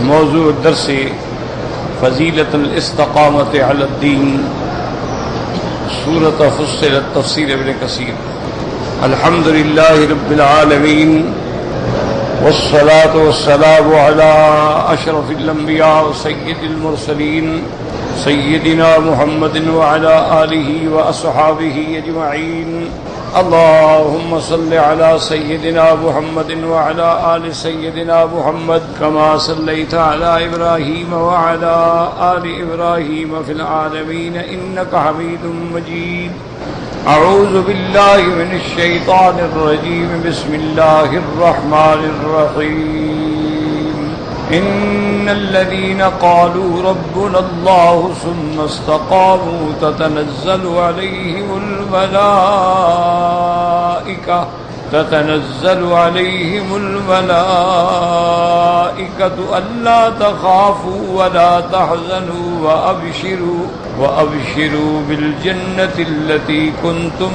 موضوع الدرس فضیلت الاستقامت علی الدین، سورۃ فصلت، تفسیر ابن کثیر۔ الحمد للہ رب العالمین والصلاة والسلام علی اشرف الانبیاء وسید المرسلین سیدنا محمد وعلی آلہ واصحابہ اجمعین۔ اللهم صل على سيدنا محمد وعلى آل سيدنا محمد كما صليت على إبراهيم وعلى آل إبراهيم في العالمين إنك حميد مجيد۔ أعوذ بالله من الشيطان الرجيم، بسم الله الرحمن الرحيم۔ إن الذين قالوا ربنا الله ثم استقاموا تتنزل عليهم الملائكة ألا تخافوا ولا تحزنوا وأبشروا بالجنة التي كنتم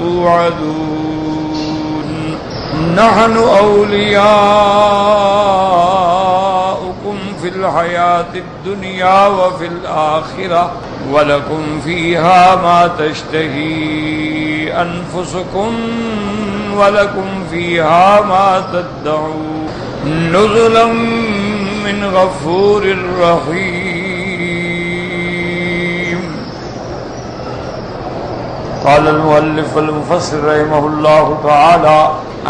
توعدون۔ نحن أولياؤكم في الحياة الدنيا وفي الآخرة ولكم فيها ما تشتهي أنفسكم ولكم فيها ما تدعون، نزلا من غفور رحيم۔ قال المؤلف والمفسر رحمه الله تعالى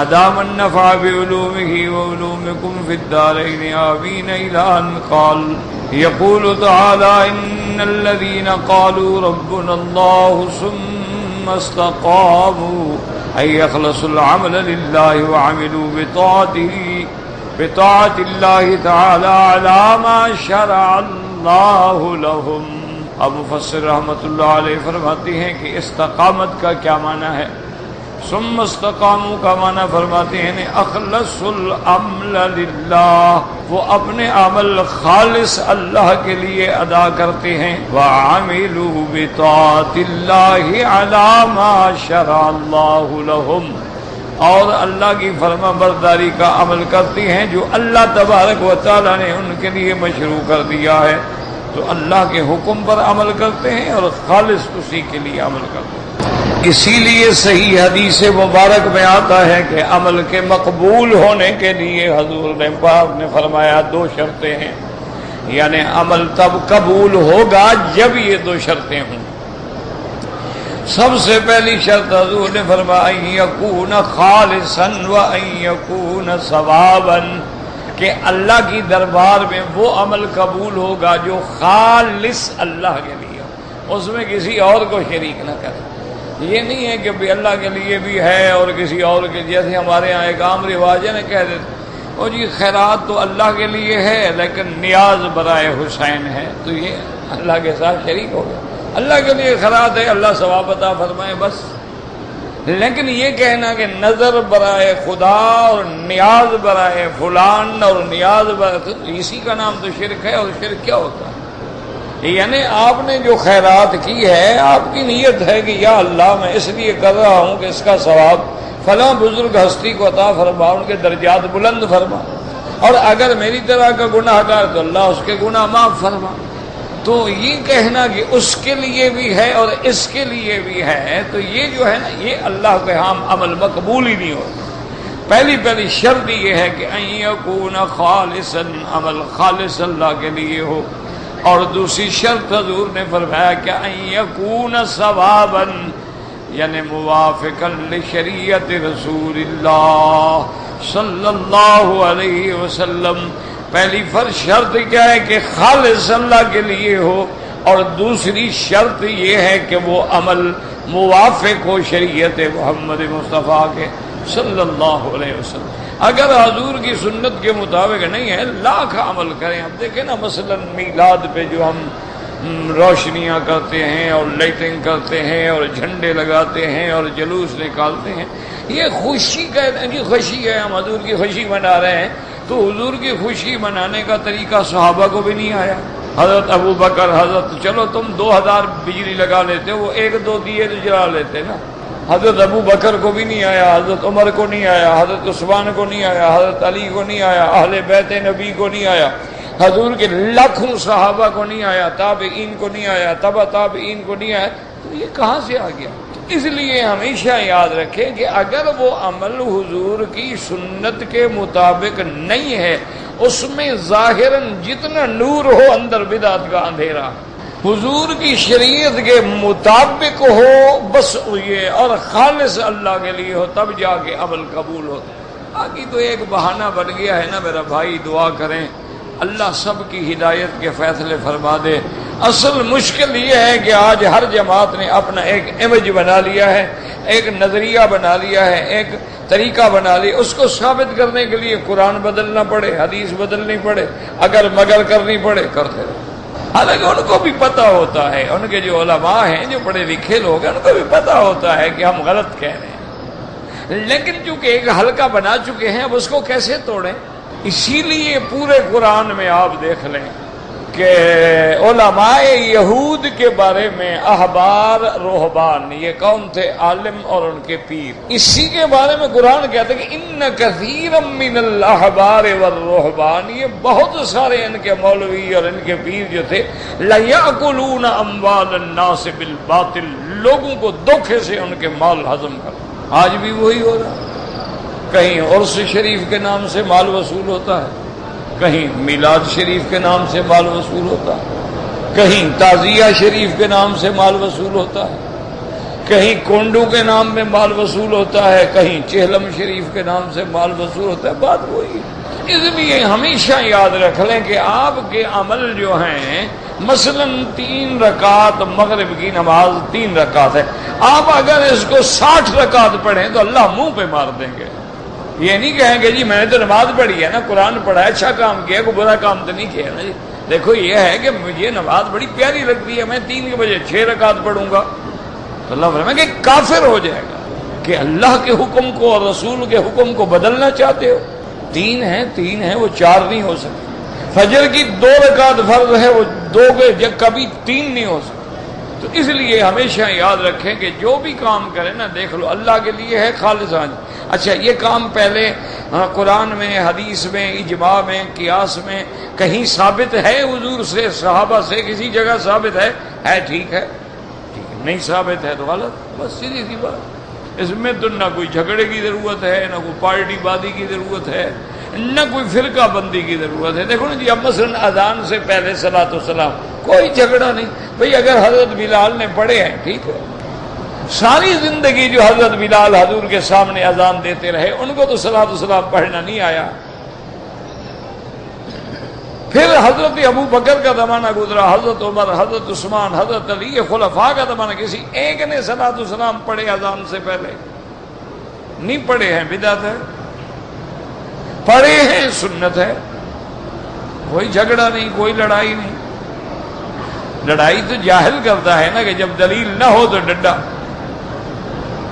أدام النفع بعلومه وعلومكم في الدارين آمين، إلى أن قال يقول تعالى إن الذين قالوا ربنا الله ثم استقاموا أن يخلصوا العمل لله وعملوا بطاعة الله تعالى على ما شرع الله لهم۔ اب مفسر رحمۃ اللہ علیہ فرماتے ہیں کہ استقامت کا کیا معنی ہے؟ ثم استقاموا کا معنی فرماتے ہیں اخلص العمل للہ، وہ اپنے عمل خالص اللہ کے لیے ادا کرتے ہیں۔ وعملوا بطاعة اللہ علی ما شرع اللہ لهم، اور اللہ کی فرما برداری کا عمل کرتے ہیں جو اللہ تبارک و تعالی نے ان کے لیے مشروع کر دیا ہے۔ تو اللہ کے حکم پر عمل کرتے ہیں اور خالص اسی کے لیے عمل کرتے ہیں۔ اسی لیے صحیح حدیث مبارک میں آتا ہے کہ عمل کے مقبول ہونے کے لیے حضور نے پاک نے فرمایا دو شرطیں ہیں، یعنی عمل تب قبول ہوگا جب یہ دو شرطیں ہوں۔ سب سے پہلی شرط حضور نے فرمایا ان یکون خالصا و ان یکون ثوابا، کہ اللہ کی دربار میں وہ عمل قبول ہوگا جو خالص اللہ کے لیے ہو، اس میں کسی اور کو شریک نہ کرے۔ یہ نہیں ہے کہ بھی اللہ کے لیے بھی ہے اور کسی اور کے، جیسے ہمارے ہاں ایک عام رواج ہے نا، کہہ دیتے او جی خیرات تو اللہ کے لیے ہے لیکن نیاز برائے حسین ہے، تو یہ اللہ کے ساتھ شریک ہو گیا۔ اللہ کے لیے خیرات ہے، اللہ ثواب عطا فرمائے بس، لیکن یہ کہنا کہ نظر برائے خدا اور نیاز برائے فلان اور نیاز برائے، اسی کا نام تو شرک ہے۔ اور شرک کیا ہوتا ہے؟ یعنی آپ نے جو خیرات کی ہے، آپ کی نیت ہے کہ یا اللہ میں اس لیے کر رہا ہوں کہ اس کا ثواب فلاں بزرگ ہستی کو عطا فرما، ان کے درجات بلند فرما، اور اگر میری طرح کا گناہ گار تو اللہ اس کے گناہ معاف فرما۔ تو یہ کہنا کہ اس کے لیے بھی ہے اور اس کے لیے بھی ہے، تو یہ جو ہے نا، یہ اللہ کے ہاں عمل مقبول ہی نہیں ہوتا۔ پہلی شرط یہ ہے کہ ان یکون خالصا، عمل خالص اللہ کے لیے ہو، اور دوسری شرط حضور نے فرمایا کہ ان یکون ثوابا، یعنی موافقا لشریعت رسول اللہ صلی اللہ علیہ وسلم۔ پہلی فرض شرط کیا ہے کہ خالص اللہ کے لیے ہو، اور دوسری شرط یہ ہے کہ وہ عمل موافق ہو شریعت محمد مصطفیٰ کے صلی اللہ علیہ وسلم۔ اگر حضور کی سنت کے مطابق نہیں ہے، لاکھ عمل کریں۔ اب دیکھیں نا، مثلا میلاد پہ جو ہم روشنیاں کرتے ہیں اور لائٹنگ کرتے ہیں اور جھنڈے لگاتے ہیں اور جلوس نکالتے ہیں، یہ خوشی کا جی خوشی ہے، ہم حضور کی خوشی منا رہے ہیں۔ تو حضور کی خوشی منانے کا طریقہ صحابہ کو بھی نہیں آیا۔ حضرت ابو بکر، حضرت چلو تم 2000 بجلی لگا لیتے، وہ 1-2 دیے تو جلا لیتے نا۔ حضرت ابو بکر کو بھی نہیں آیا، حضرت عمر کو نہیں آیا، حضرت عثمان کو نہیں آیا، حضرت علی کو نہیں آیا، اہل بیت نبی کو نہیں آیا، حضور کے لاکھوں صحابہ کو نہیں آیا، تابعین کو نہیں آیا، تبع تابعین کو نہیں آیا، تو یہ کہاں سے آ گیا؟ اس لیے ہمیشہ یاد رکھیں کہ اگر وہ عمل حضور کی سنت کے مطابق نہیں ہے، اس میں ظاہراً جتنا نور ہو اندر بدعت کا اندھیرا، حضور کی شریعت کے مطابق ہو بس یہ، اور خالص اللہ کے لیے ہو، تب جا کے عمل قبول ہوتا ہے۔ باقی تو ایک بہانہ بن گیا ہے نا میرا بھائی، دعا کریں اللہ سب کی ہدایت کے فیصلے فرما دے۔ اصل مشکل یہ ہے کہ آج ہر جماعت نے اپنا ایک امیج بنا لیا ہے، ایک نظریہ بنا لیا ہے، ایک طریقہ بنا لیا، اس کو ثابت کرنے کے لیے قرآن بدلنا پڑے، حدیث بدلنی پڑے، اگر مگر کرنی پڑے کرتے رہے۔ حالانکہ ان کو بھی پتہ ہوتا ہے، ان کے جو علماء ہیں، جو پڑھے لکھے لوگ ہیں، ان کو بھی پتہ ہوتا ہے کہ ہم غلط کہہ رہے ہیں، لیکن چونکہ ایک حلقہ بنا چکے ہیں، اب اس کو کیسے توڑیں؟ اسی لیے پورے قرآن میں آپ دیکھ لیں کہ علماء یہود کے بارے میں احبار رہبان، یہ کون تھے؟ عالم اور ان کے پیر، اسی کے بارے میں قرآن کہتا ہے کہ ان کثیرا من الاحبار والرہبان، یہ بہت سارے ان کے مولوی اور ان کے پیر جو تھے، لیاکلون اموال الناس بالباطل، لوگوں کو دھوکے سے ان کے مال ہضم کر۔ آج بھی وہی ہو رہا ہے، کہیں عرس شریف کے نام سے مال وصول ہوتا ہے، کہیں میلاد شریف کے نام سے مال وصول ہوتا ہے، کہیں تعزیہ شریف کے نام سے مال وصول ہوتا ہے، کہیں کونڈو کے نام میں مال وصول ہوتا ہے، کہیں چہلم شریف کے نام سے مال وصول ہوتا ہے۔ بات وہی ہے۔ اس لیے ہمیشہ یاد رکھ لیں کہ آپ کے عمل جو ہیں، مثلا 3 رکعت مغرب کی نماز 3 رکعت ہے، آپ اگر اس کو 60 رکعت پڑھیں تو اللہ منہ پہ مار دیں گے۔ یہ نہیں کہیں گے جی میں نے تو نماز پڑھی ہے نا، قرآن پڑھا ہے، اچھا کام کیا، کوئی برا کام تو نہیں کیا نا جی۔ دیکھو یہ ہے کہ مجھے نماز بڑی پیاری لگتی ہے، میں 3 کے بجے 6 رکعت پڑھوں گا، تو اللہ فرمائے کہ کافر ہو جائے گا کہ اللہ کے حکم کو اور رسول کے حکم کو بدلنا چاہتے ہو۔ 3 ہیں وہ 4 نہیں ہو سکتے۔ فجر کی 2 رکعت فرض ہے، وہ 2 کے کبھی 3 نہیں ہو سکتے۔ تو اس لیے ہمیشہ یاد رکھیں کہ جو بھی کام کریں نا، دیکھ لو اللہ کے لیے ہے خالصانہ۔ اچھا یہ کام پہلے قرآن میں، حدیث میں، اجماع میں، قیاس میں کہیں ثابت ہے؟ حضور سے، صحابہ سے کسی جگہ ثابت ہے؟ ٹھیک ہے، نہیں ثابت ہے تو غلط، بس سیدھی سی بات۔ اس میں تو نہ کوئی جھگڑے کی ضرورت ہے، نہ کوئی پارٹی بازی کی ضرورت ہے، نہ کوئی فرقہ بندی کی ضرورت ہے۔ دیکھو نا جی، اب مثلا اذان سے پہلے صلاۃ والسلام، کوئی جھگڑا نہیں بھئی، اگر حضرت بلال نے پڑھے ہیں ٹھیک ہے، ساری زندگی جو حضرت بلال حضور کے سامنے اذان دیتے رہے، ان کو تو صلاۃ والسلام پڑھنا نہیں آیا۔ پھر حضرت ابو بکر کا زمانہ گزرا، حضرت عمر، حضرت عثمان، حضرت علی، یہ خلفاء کا زمانہ، کسی ایک نے صلاۃ والسلام پڑھے اذان سے پہلے؟ نہیں پڑھے ہیں، بدعت ہے۔ پڑھے ہیں، سنت ہے، کوئی جھگڑا نہیں، کوئی لڑائی نہیں۔ لڑائی تو جاہل کرتا ہے نا کہ جب دلیل نہ ہو تو ڈڈا،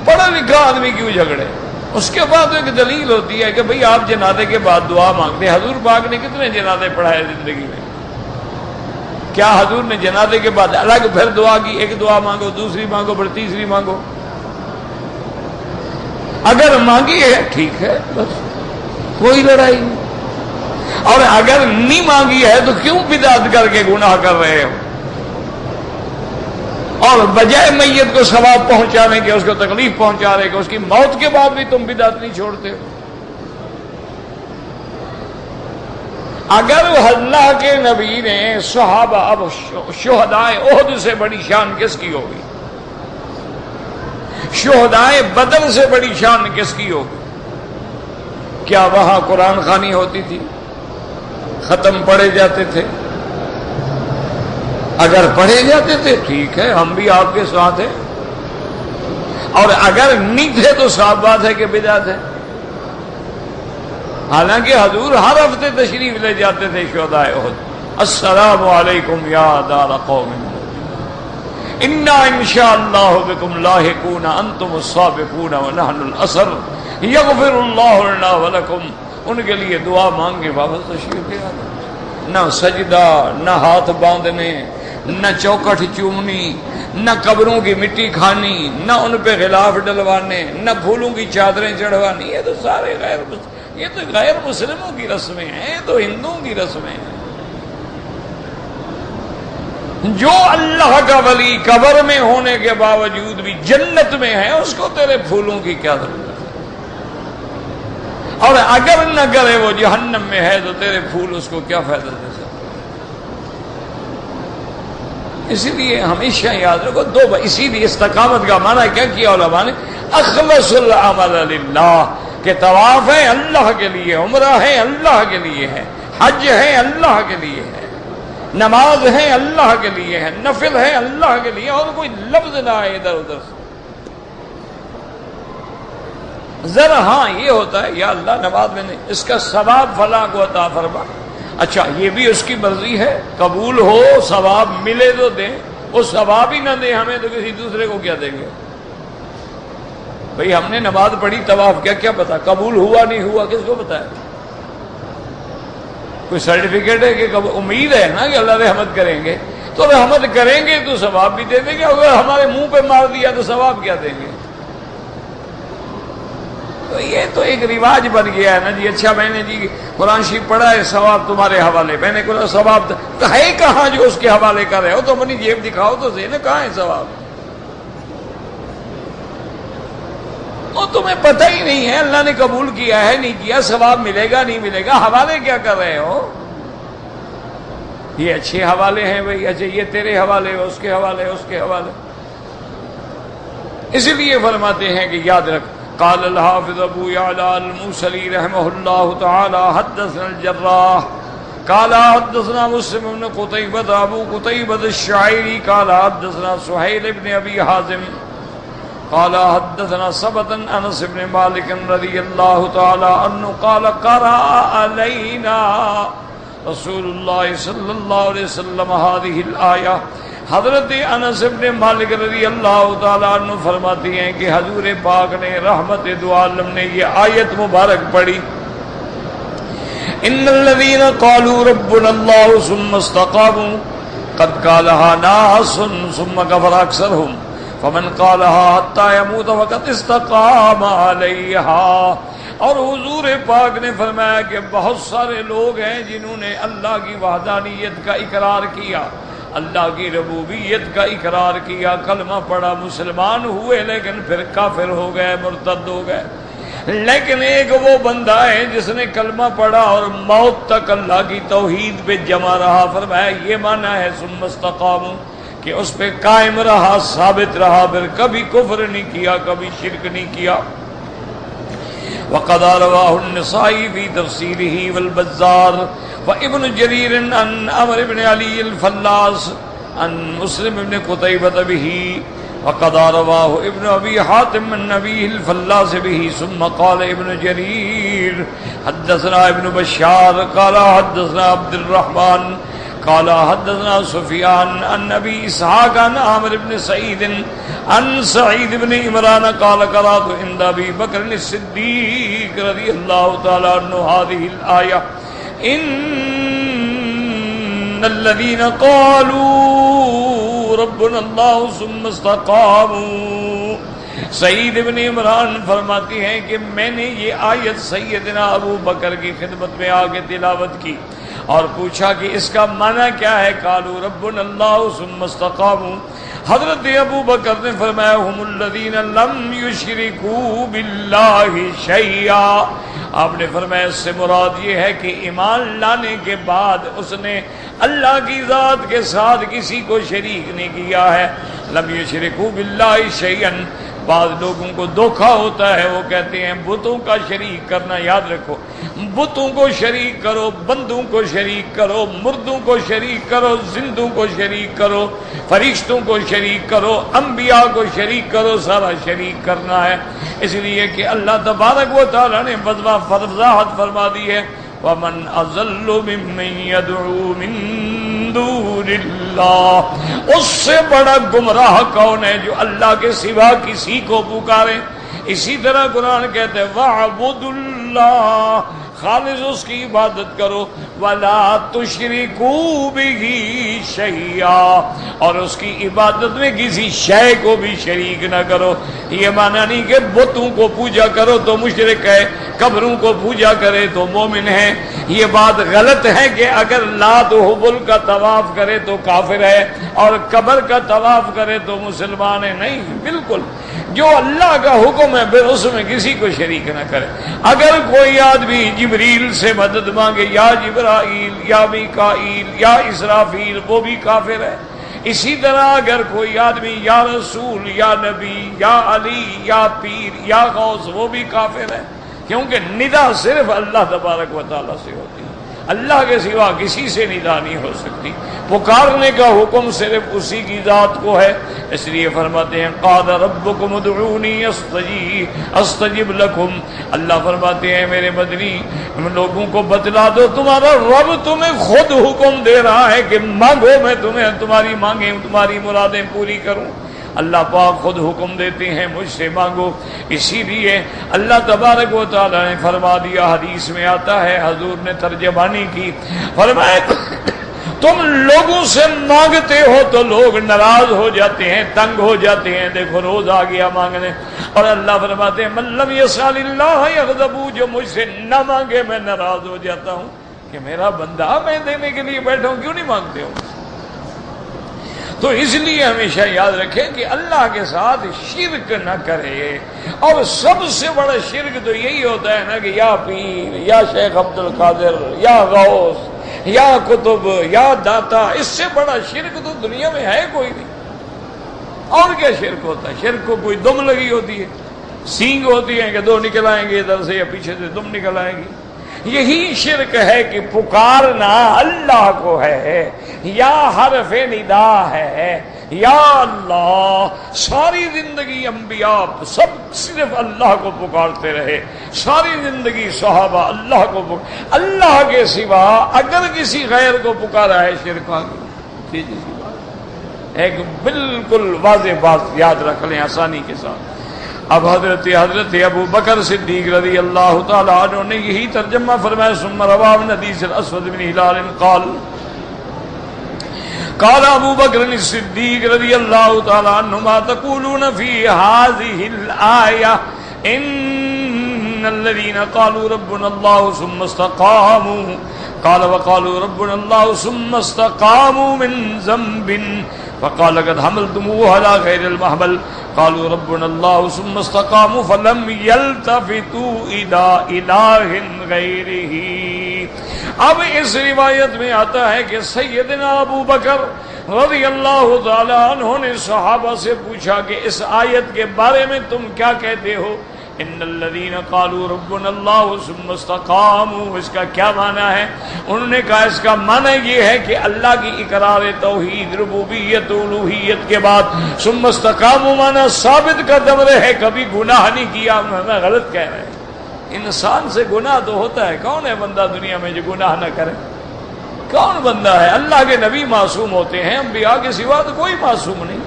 پڑھا لکھا آدمی کیوں جھگڑے؟ اس کے بعد ایک دلیل ہوتی ہے کہ بھئی آپ جنازے کے بعد دعا مانگتے ہیں۔ حضور پاک نے کتنے جنازے پڑھائے زندگی میں؟ کیا حضور نے جنازے کے بعد الگ پھر دعا کی؟ ایک دعا مانگو، دوسری مانگو، پھر تیسری مانگو؟ اگر مانگی ہے ٹھیک ہے، بس کوئی لڑائی نہیں۔ اور اگر نہیں مانگی ہے تو کیوں بدعت کر کے گناہ کر رہے ہو؟ اور بجائے میت کو ثواب پہنچانے کے اس کو تکلیف پہنچا رہے کہ اس کی موت کے بعد بھی تم بدعت نہیں چھوڑتے ہو۔ اگر اللہ کے نبی نے صحابہ، اب شہدائے احد سے بڑی شان کس کی ہوگی؟ شہدائے بدر سے بڑی شان کس کی ہوگی؟ کیا وہاں قرآن خوانی ہوتی تھی؟ ختم پڑھے جاتے تھے؟ اگر پڑھے جاتے تھے ٹھیک ہے، ہم بھی آپ کے ساتھ ہیں، اور اگر نہیں تھے تو صاف بات ہے کہ بدعت ہے۔ حالانکہ حضور ہر ہفتے تشریف لے جاتے تھے شہدائے احد۔ السلام علیکم یا دار قوم انا انشاء اللہ بکم لاحقون انتم السابقون ونحن الاسر یغفر اللہ لنا ولکم۔ ان کے لیے دعا مانگ کے واپس تشریف لے آتے، نہ سجدہ، نہ ہاتھ باندھنے، نہ چوکٹ چومنی، نہ قبروں کی مٹی کھانی، نہ ان پہ غلاف ڈلوانے، نہ پھولوں کی چادریں چڑھوانی، یہ تو سارے یہ تو غیر مسلموں کی رسمیں ہیں، یہ تو ہندوؤں کی رسمیں ہیں۔ جو اللہ کا ولی قبر میں ہونے کے باوجود بھی جنت میں ہے، اس کو تیرے پھولوں کی کیا ضرورت ہے؟ اور اگر نہ کرے وہ جہنم میں ہے تو تیرے پھول اس کو کیا فائدہ دے سکتے؟ اسی لیے ہمیشہ یاد رکھو اسی لیے استقامت کا معنی کیا کیا علماء نے؟ اخلص العمل للہ، کہ طواف ہے اللہ کے لیے، عمرہ ہے اللہ کے لیے ہے، حج ہے اللہ کے لیے ہے، نماز ہے اللہ کے لیے ہے، نفل ہے اللہ کے لیے، اور کوئی لفظ نہ آئے ادھر ادھر سے۔ ذرا ہاں یہ ہوتا ہے یا اللہ نماز میں نہیں، اس کا ثواب فلاں کو عطا فرما، اچھا یہ بھی اس کی مرضی ہے، قبول ہو ثواب ملے تو دیں، وہ ثواب ہی نہ دیں ہمیں تو کسی دوسرے کو کیا دیں گے؟ بھئی ہم نے نماز پڑھی، طواف کیا پتا قبول ہوا نہیں ہوا، کس کو پتا ہے؟ کوئی سرٹیفکیٹ ہے کہ امید ہے نا کہ اللہ رحمت کریں گے، تو رحمت کریں گے تو ثواب بھی دے دیں گے، اگر ہمارے منہ پہ مار دیا تو ثواب کیا دیں گے؟ تو یہ تو ایک رواج بن گیا ہے نا جی، اچھا میں نے جی قرآن شریف پڑھا ہے، ثواب تمہارے حوالے، میں نے کہا ثواب ہے کہاں جو اس کے حوالے کر رہے ہو؟ تو اپنی جیب دکھاؤ تو صحیح نا، کہاں ہے ثواب؟ وہ تمہیں پتہ ہی نہیں ہے اللہ نے قبول کیا ہے نہیں کیا، ثواب ملے گا نہیں ملے گا، حوالے کیا کر رہے ہو؟ یہ اچھے حوالے ہیں بھائی، اچھا یہ تیرے حوالے، اس کے حوالے، اس کے حوالے۔ اسی لیے فرماتے ہیں کہ یاد رکھ، قال الحافظ ابو یعلا الموصلی رحمہ اللہ تعالی حدثنا الجراح قال حدثنا مسلم بن قتيبة ابو قتيبة الشاعري قال حدثنا سهيل بن ابي حازم قال حدثنا ثبت انس بن مالك رضي الله تعالى عنه قال قرأ علينا رسول الله صلی اللہ علیہ وسلم هذه الآية۔ حضرت انس بن مالک رضی اللہ تعالیٰ عنہ فرماتی ہیں کہ حضور پاک نے رحمت دو عالم نے یہ آیت مبارک پڑھی، ان الذين قالوا ربنا الله ثم استقاموا قد قالها ناس ثم كفر اكثرهم فمن قالها حتى يموت وقد استقام عليها۔ اور حضور پاک نے فرمایا کہ بہت سارے لوگ ہیں جنہوں نے اللہ کی وحدانیت کا اقرار کیا، اللہ کی ربوبیت کا اقرار کیا، کلمہ پڑھا، مسلمان ہوئے، لیکن پھر کافر ہو گئے، مرتد ہو گئے۔ لیکن ایک وہ بندہ ہے جس نے کلمہ پڑھا اور موت تک اللہ کی توحید پہ جمع رہا، فرمایا یہ معنی ہے ثم استقاموا، کہ اس پہ قائم رہا، ثابت رہا، پھر کبھی کفر نہیں کیا، کبھی شرک نہیں کیا۔ وقد رواه النسائی فی تفسیرہ والبزار وابن جریر عن عمرو بن علی الفلاس عن مسلم بن قتیبة به وقد رواه ابن ابی حاتم عن نبی الفلاس به ثم قال ابن جریر حدثنا ابن بشار قال حدثنا عبد الرحمن قال حدثنا سفیان عن نبی اسحاق عن عامر بن سعید عن سعید بن عمران قال قرأت عند ابی بکر الصدیق رضی اللہ تعالی عنہ هذه الآیہ ان الذين قالوا ربنا الله ثم استقاموا۔ سعید بن عمران فرماتی ہیں کہ میں نے یہ آیت سیدنا ابو بکر کی خدمت میں آ کے تلاوت کی اور پوچھا کہ اس کا معنی کیا ہے؟ قالوا ربنا اللہ ثم استقاموا۔ حضرت ابو بکر نے فرمایا ہم الذین لم یشرکوا باللہ شیئا۔ آپ نے فرمایا اس سے مراد یہ ہے کہ ایمان لانے کے بعد اس نے اللہ کی ذات کے ساتھ کسی کو شریک نہیں کیا ہے۔ لم یشرکوا باللہ شیئا، بعض لوگوں کو دھوکا ہوتا ہے، وہ کہتے ہیں بتوں کا شریک کرنا، یاد رکھو بتوں کو شریک کرو، بندوں کو شریک کرو، مردوں کو شریک کرو، زندوں کو شریک کرو، فرشتوں کو شریک کرو، انبیاء کو شریک کرو، سارا شریک کرنا ہے۔ اس لیے کہ اللہ تبارک و تعالی نے وضاحت فرما دی ہے وَمَنْ أَضَلُّ مِمَّنْ يَدْعُو مِن دُونِ اللَّهِ، اس سے بڑا گمراہ کون ہے جو اللہ کے سوا کسی کو پکارے۔ اسی طرح قرآن کہتے ہیں وَاعْبُدُوا اللَّهَ خالص اس کی عبادت کرو، وَلَا تُشْرِكُوا بِهِ شَيْئًا، اور اس کی عبادت میں کسی شے کو بھی شریک نہ کرو۔ یہ معنی نہیں کہ بتوں کو پوجا کرو تو مشرک ہے، قبروں کو پوجا کرے تو مومن ہے۔ یہ بات غلط ہے کہ اگر لات و حبل کا طواف کرے تو کافر ہے اور قبر کا طواف کرے تو مسلمان ہے، نہیں، بالکل جو اللہ کا حکم ہے پھر اس میں کسی کو شریک نہ کرے۔ اگر کوئی آدمی جبریل سے مدد مانگے، یا جبرائیل یا میکائیل یا اسرافیل، وہ بھی کافر ہے۔ اسی طرح اگر کوئی آدمی یا رسول یا نبی یا علی یا پیر یا غوث، وہ بھی کافر ہے، کیونکہ ندا صرف اللہ تبارک و تعالیٰ سے ہوتی ہے، اللہ کے سوا کسی سے ندا نہیں ہو سکتی۔ پکارنے کا حکم صرف اسی کی ذات کو ہے، اس لیے فرماتے ہیں قال ربکم ادعونی استجب لکم، اللہ فرماتے ہیں میرے مدنی لوگوں کو بتلا دو تمہارا رب تمہیں خود حکم دے رہا ہے کہ مانگو، میں تمہیں تمہاری مانگیں تمہاری مرادیں پوری کروں۔ اللہ پاک خود حکم دیتے ہیں مجھ سے مانگو، اسی لیے اللہ تبارک و تعالی نے فرما دیا، حدیث میں آتا ہے، حضور نے ترجمانی کی، فرمایا تم لوگوں سے مانگتے ہو تو لوگ ناراض ہو جاتے ہیں، تنگ ہو جاتے ہیں، دیکھو روز آ گیا مانگنے، اور اللہ فرماتے ہیں من لم یسأل اللہ یغضب، جو مجھ سے نہ مانگے میں ناراض ہو جاتا ہوں کہ میرا بندہ میں دینے کے لیے بیٹھا ہوں، کیوں نہیں مانگتے ہو؟ تو اس لیے ہمیشہ یاد رکھیں کہ اللہ کے ساتھ شرک نہ کرے، اور سب سے بڑا شرک تو یہی ہوتا ہے نا کہ یا پیر یا شیخ عبد القادر یا غوث یا کتب یا داتا، اس سے بڑا شرک تو دنیا میں ہے کوئی نہیں۔ اور کیا شرک ہوتا ہے؟ شرک کو کوئی دم لگی ہوتی ہے، سینگ ہوتی ہے کہ دو نکل آئیں گے ادھر سے یا پیچھے سے دم نکل آئے گی۔ یہی شرک ہے کہ پکارنا اللہ کو ہے، یا حرف ندا ہے، یا اللہ، ساری زندگی انبیاء سب صرف اللہ کو پکارتے رہے، ساری زندگی صحابہ اللہ کو اللہ کے سوا اگر کسی غیر کو پکارا ہے شرک آ گئی۔ ایک بالکل واضح بات یاد رکھ لیں آسانی کے ساتھ۔ اب حضرت ابو بکر صدیق رضی اللہ تعالی عنہ نے یہی ترجمہ فرمایا، ثم روى من حدیث الاسود بن ہلال قال ابو بکر الصدیق رضی اللہ تعالی عنہ ما تقولون فی هذه الآیہ ان الذین قالوا ربنا اللہ ثم استقاموا قال وقالوا ربنا اللہ ثم استقاموا من ذنب فقال قد حملتموه على غير المحمل قالوا ربنا الله ثم استقاموا فلم يلتفتوا الى اله غيره۔ اب اس روایت میں آتا ہے کہ سیدنا ابو بکر رضی اللہ تعالی عنہ نے صحابہ سے پوچھا کہ اس آیت کے بارے میں تم کیا کہتے ہو، ان الذین قالوا ربنا اللہ ثم استقاموا، اس کا کیا معنی ہے؟ انہوں نے کہا اس کا معنی یہ ہے کہ اللہ کی اقرار توحید ربوبیت الوہیت کے بعد ثم استقاموا معنی ثابت قدم رہے، کبھی گناہ نہیں کیا۔ میں غلط کہہ رہے ہیں، انسان سے گناہ تو ہوتا ہے، کون ہے بندہ دنیا میں جو گناہ نہ کرے؟ کون بندہ ہے؟ اللہ کے نبی معصوم ہوتے ہیں، انبیاء کے سوا تو کوئی معصوم نہیں۔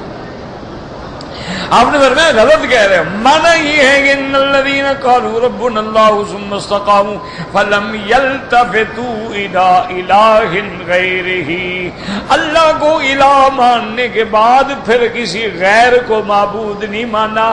آپ نے فرمایا غلط کہہ رہے ہیں، معنی یہ ہے کہ ان الذین قالوا ربنا اللہ ثم استقاموا فلم یلتفتوا الی الہ غیرہ، اللہ کو الہ ماننے کے بعد پھر کسی غیر کو معبود نہیں مانا،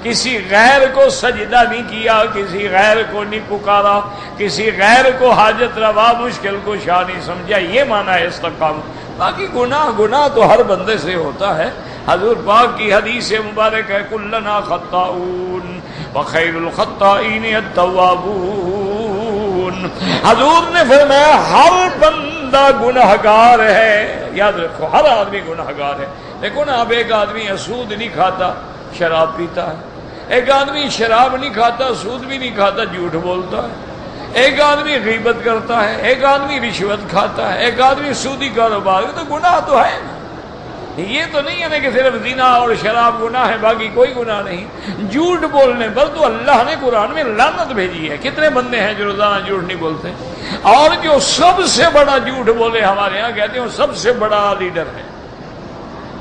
کسی غیر کو سجدہ نہیں کیا، کسی غیر کو نہیں پکارا، کسی غیر کو حاجت روا مشکل کو شاہ نہیں سمجھا، یہ معنی ہے استقامت۔ باقی گناہ تو ہر بندے سے ہوتا ہے۔ حضور پاک کی حدیث مبارک ہے کلنا خطاؤن وخیر الخطائین التوابون، حضور نے فرمایا ہر بندہ گنہگار ہے، یاد رکھو ہر آدمی گنہگار ہے۔ دیکھو نا، اب ایک آدمی سود نہیں کھاتا شراب پیتا ہے، ایک آدمی شراب نہیں کھاتا سود بھی نہیں کھاتا جھوٹ بولتا ہے، ایک آدمی غیبت کرتا ہے، ایک آدمی رشوت کھاتا ہے، ایک آدمی سودی کاروبار، تو گناہ تو ہے نا۔ یہ تو نہیں ہے نا کہ صرف زنا اور شراب گناہ ہے باقی کوئی گناہ نہیں۔ جھوٹ بولنے پر تو اللہ نے قرآن میں لعنت بھیجی ہے۔ کتنے بندے ہیں جو روزانہ جھوٹ نہیں بولتے؟ اور جو سب سے بڑا جھوٹ بولے ہمارے ہاں کہتے ہیں وہ سب سے بڑا لیڈر ہے۔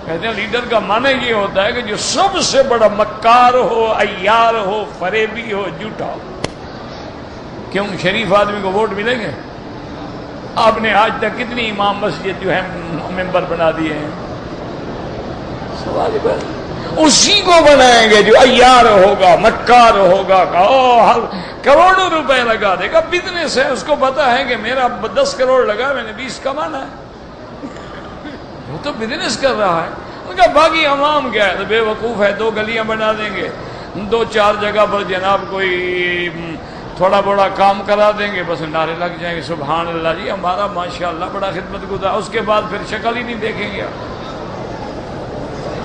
کہتے ہیں لیڈر کا معنی یہ ہوتا ہے کہ جو سب سے بڑا مکار ہو، عیار ہو، فریبی ہو، جھوٹا ہو۔ کیوں شریف آدمی کو ووٹ ملیں گے؟ آپ نے آج تک کتنی امام مسجد جو ہے ممبر بنا دیے ہیں؟ سوال اسی کو بنائیں گے جو عیار ہوگا، مکار ہوگا، ہر کروڑوں روپے لگا دے گا. بزنس ہے، اس کو پتا ہے کہ میرا 10 کروڑ لگا، میں نے 20 کمانا ہے. وہ تو بزنس کر رہا ہے. ان کا باقی عوام کیا ہے؟ تو بے وقوف ہے. 2 گلیاں بنا دیں گے، 2-4 جگہ پر جناب کوئی تھوڑا بڑا کام کرا دیں گے، بس نعرے لگ جائیں گے سبحان اللہ جی ہمارا ماشاءاللہ بڑا خدمت گزار. اس کے بعد پھر شکل ہی نہیں دیکھیں گے.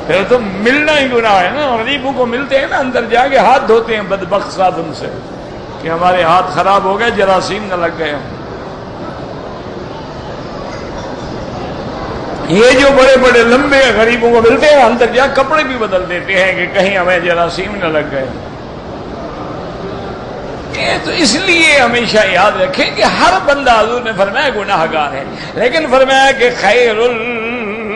پھر تو ملنا ہی گناہ ہے نا. غریبوں کو ملتے ہیں نا، اندر جا کے ہاتھ دھوتے ہیں بدبخت ان سے کہ ہمارے ہاتھ خراب ہو گئے، جراثیم نہ لگ گئے. یہ جو بڑے بڑے لمبے غریبوں کو ملتے ہیں، اندر جا کپڑے بھی بدل دیتے ہیں کہ کہیں ہمیں جراثیم نہ لگ گئے. تو اس لیے ہمیشہ یاد رکھیں کہ ہر بندہ، حضور نے فرمایا گناہ گار ہے، لیکن فرمایا کہ خیر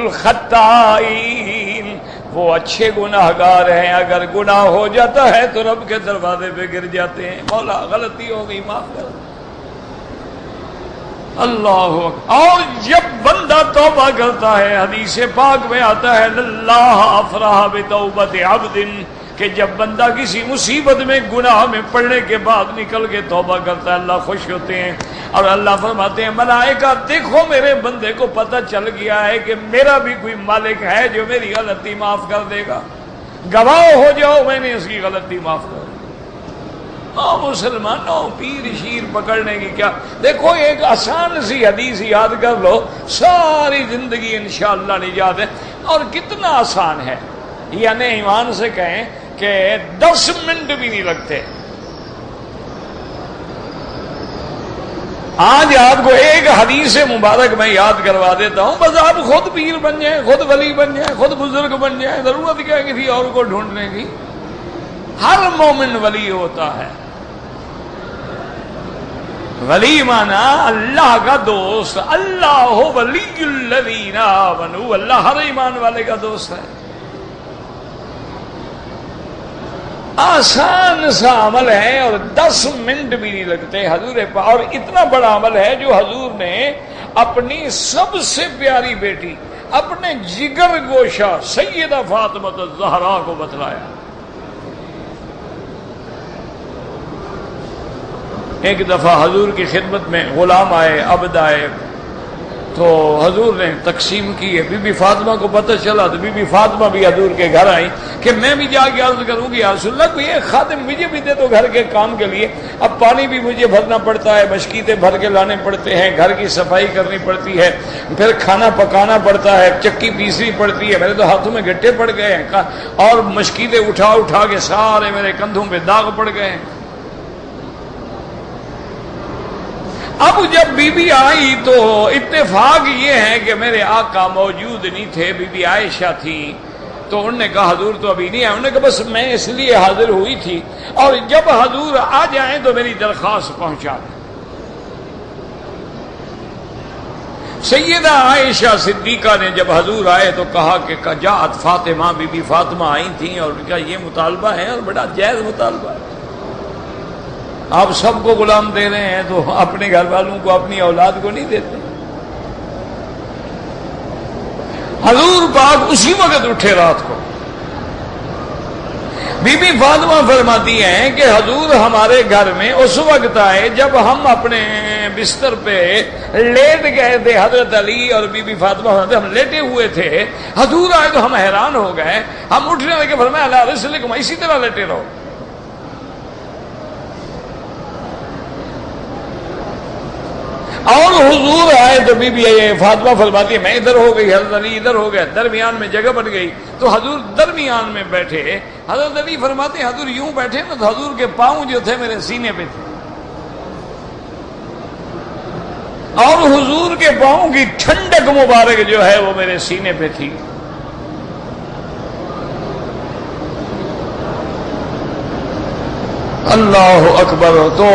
الخطائین، وہ اچھے گناہ گار ہیں. اگر گناہ ہو جاتا ہے تو رب کے دروازے پہ گر جاتے ہیں، مولا غلطی ہو گئی معاف کر. اللہ اکبر. اور جب بندہ توبہ کرتا ہے، حدیث پاک میں آتا ہے اللہ افرح بتوبت عبد، کہ جب بندہ کسی مصیبت میں گناہ میں پڑنے کے بعد نکل کے توبہ کرتا ہے، اللہ خوش ہوتے ہیں. اور اللہ فرماتے ہیں ملائکہ دیکھو میرے بندے کو پتہ چل گیا ہے کہ میرا بھی کوئی مالک ہے جو میری غلطی معاف کر دے گا. گواہ ہو جاؤ میں نے اس کی غلطی معاف کر دی. مسلمانوں پیر شیر پکڑنے کی کیا. دیکھو ایک آسان سی حدیث یاد کر لو، ساری زندگی انشاءاللہ نجات ہے. اور کتنا آسان ہے، یعنی ایمان سے کہیں کہ 10 منٹ بھی نہیں لگتے. آج آپ کو ایک حدیث مبارک میں یاد کروا دیتا ہوں، بس آپ خود پیر بن جائیں، خود ولی بن جائیں، خود بزرگ بن جائیں. ضرورت کیا ہے کسی اور کو ڈھونڈنے کی؟ ہر مومن ولی ہوتا ہے. ولی مانا اللہ کا دوست. اللہ ولی الذین آمنوا، اللہ ہر ایمان والے کا دوست ہے. آسان سا عمل ہے اور 10 منٹ بھی نہیں لگتے. حضور اور اتنا بڑا عمل ہے جو حضور نے اپنی سب سے پیاری بیٹی، اپنے جگر گوشہ سیدہ فاطمہ الزہرا کو بتلایا. ایک دفعہ حضور کی خدمت میں غلام آئے، عبد آئے، تو حضور نے تقسیم کی ہے. بی بی فاطمہ کو پتہ چلا تو بی بی فاطمہ بھی حضور کے گھر آئی کہ میں بھی جا کے عرض کروں گی یا رسول اللہ کوئی ایک خادم مجھے بھی دے دو گھر کے کام کے لیے. اب پانی بھی مجھے بھرنا پڑتا ہے، مشکیتے بھر کے لانے پڑتے ہیں، گھر کی صفائی کرنی پڑتی ہے، پھر کھانا پکانا پڑتا ہے، چکی پیسنی پڑتی ہے. میرے تو ہاتھوں میں گٹھے پڑ گئے ہیں اور مشکیتے اٹھا اٹھا کے سارے میرے کندھوں پہ داغ پڑ گئے ہیں. اب جب بی بی آئی تو اتفاق یہ ہے کہ میرے آقا موجود نہیں تھے، بی بی عائشہ تھی. تو انہوں نے کہا حضور تو ابھی نہیں آئے. انہوں نے کہا بس میں اس لیے حاضر ہوئی تھی، اور جب حضور آ جائیں تو میری درخواست پہنچا دیں. سیدہ عائشہ صدیقہ نے جب حضور آئے تو کہا کہ جاءت فاطمہ، بی بی فاطمہ آئی تھیں اور ان کا یہ مطالبہ ہے اور بڑا جائز مطالبہ ہے. آپ سب کو غلام دے رہے ہیں تو اپنے گھر والوں کو، اپنی اولاد کو نہیں دیتے. حضور پاک اسی وقت اٹھے رات کو. بی بی فاطمہ فرماتی ہیں کہ حضور ہمارے گھر میں اس وقت آئے جب ہم اپنے بستر پہ لیٹ گئے تھے. حضرت علی اور بی بی فاطمہ ہم لیٹے ہوئے تھے. حضور آئے تو ہم حیران ہو گئے. ہم اٹھنے لگے، فرمایا اللہ رسولکم، اسی طرح لیٹے رہو. اور حضور آئے تو بی بی فاطمہ فرماتی ہے میں ادھر ہو گئی، حضرت علی ادھر ہو گئے، درمیان میں جگہ بن گئی. تو حضور درمیان میں بیٹھے. حضرت علی فرماتے ہیں حضور یوں بیٹھے نا تو حضور کے پاؤں جو تھے میرے سینے پہ تھے، اور حضور کے پاؤں کی ٹھنڈک مبارک جو ہے وہ میرے سینے پہ تھی. اللہ اکبر. تو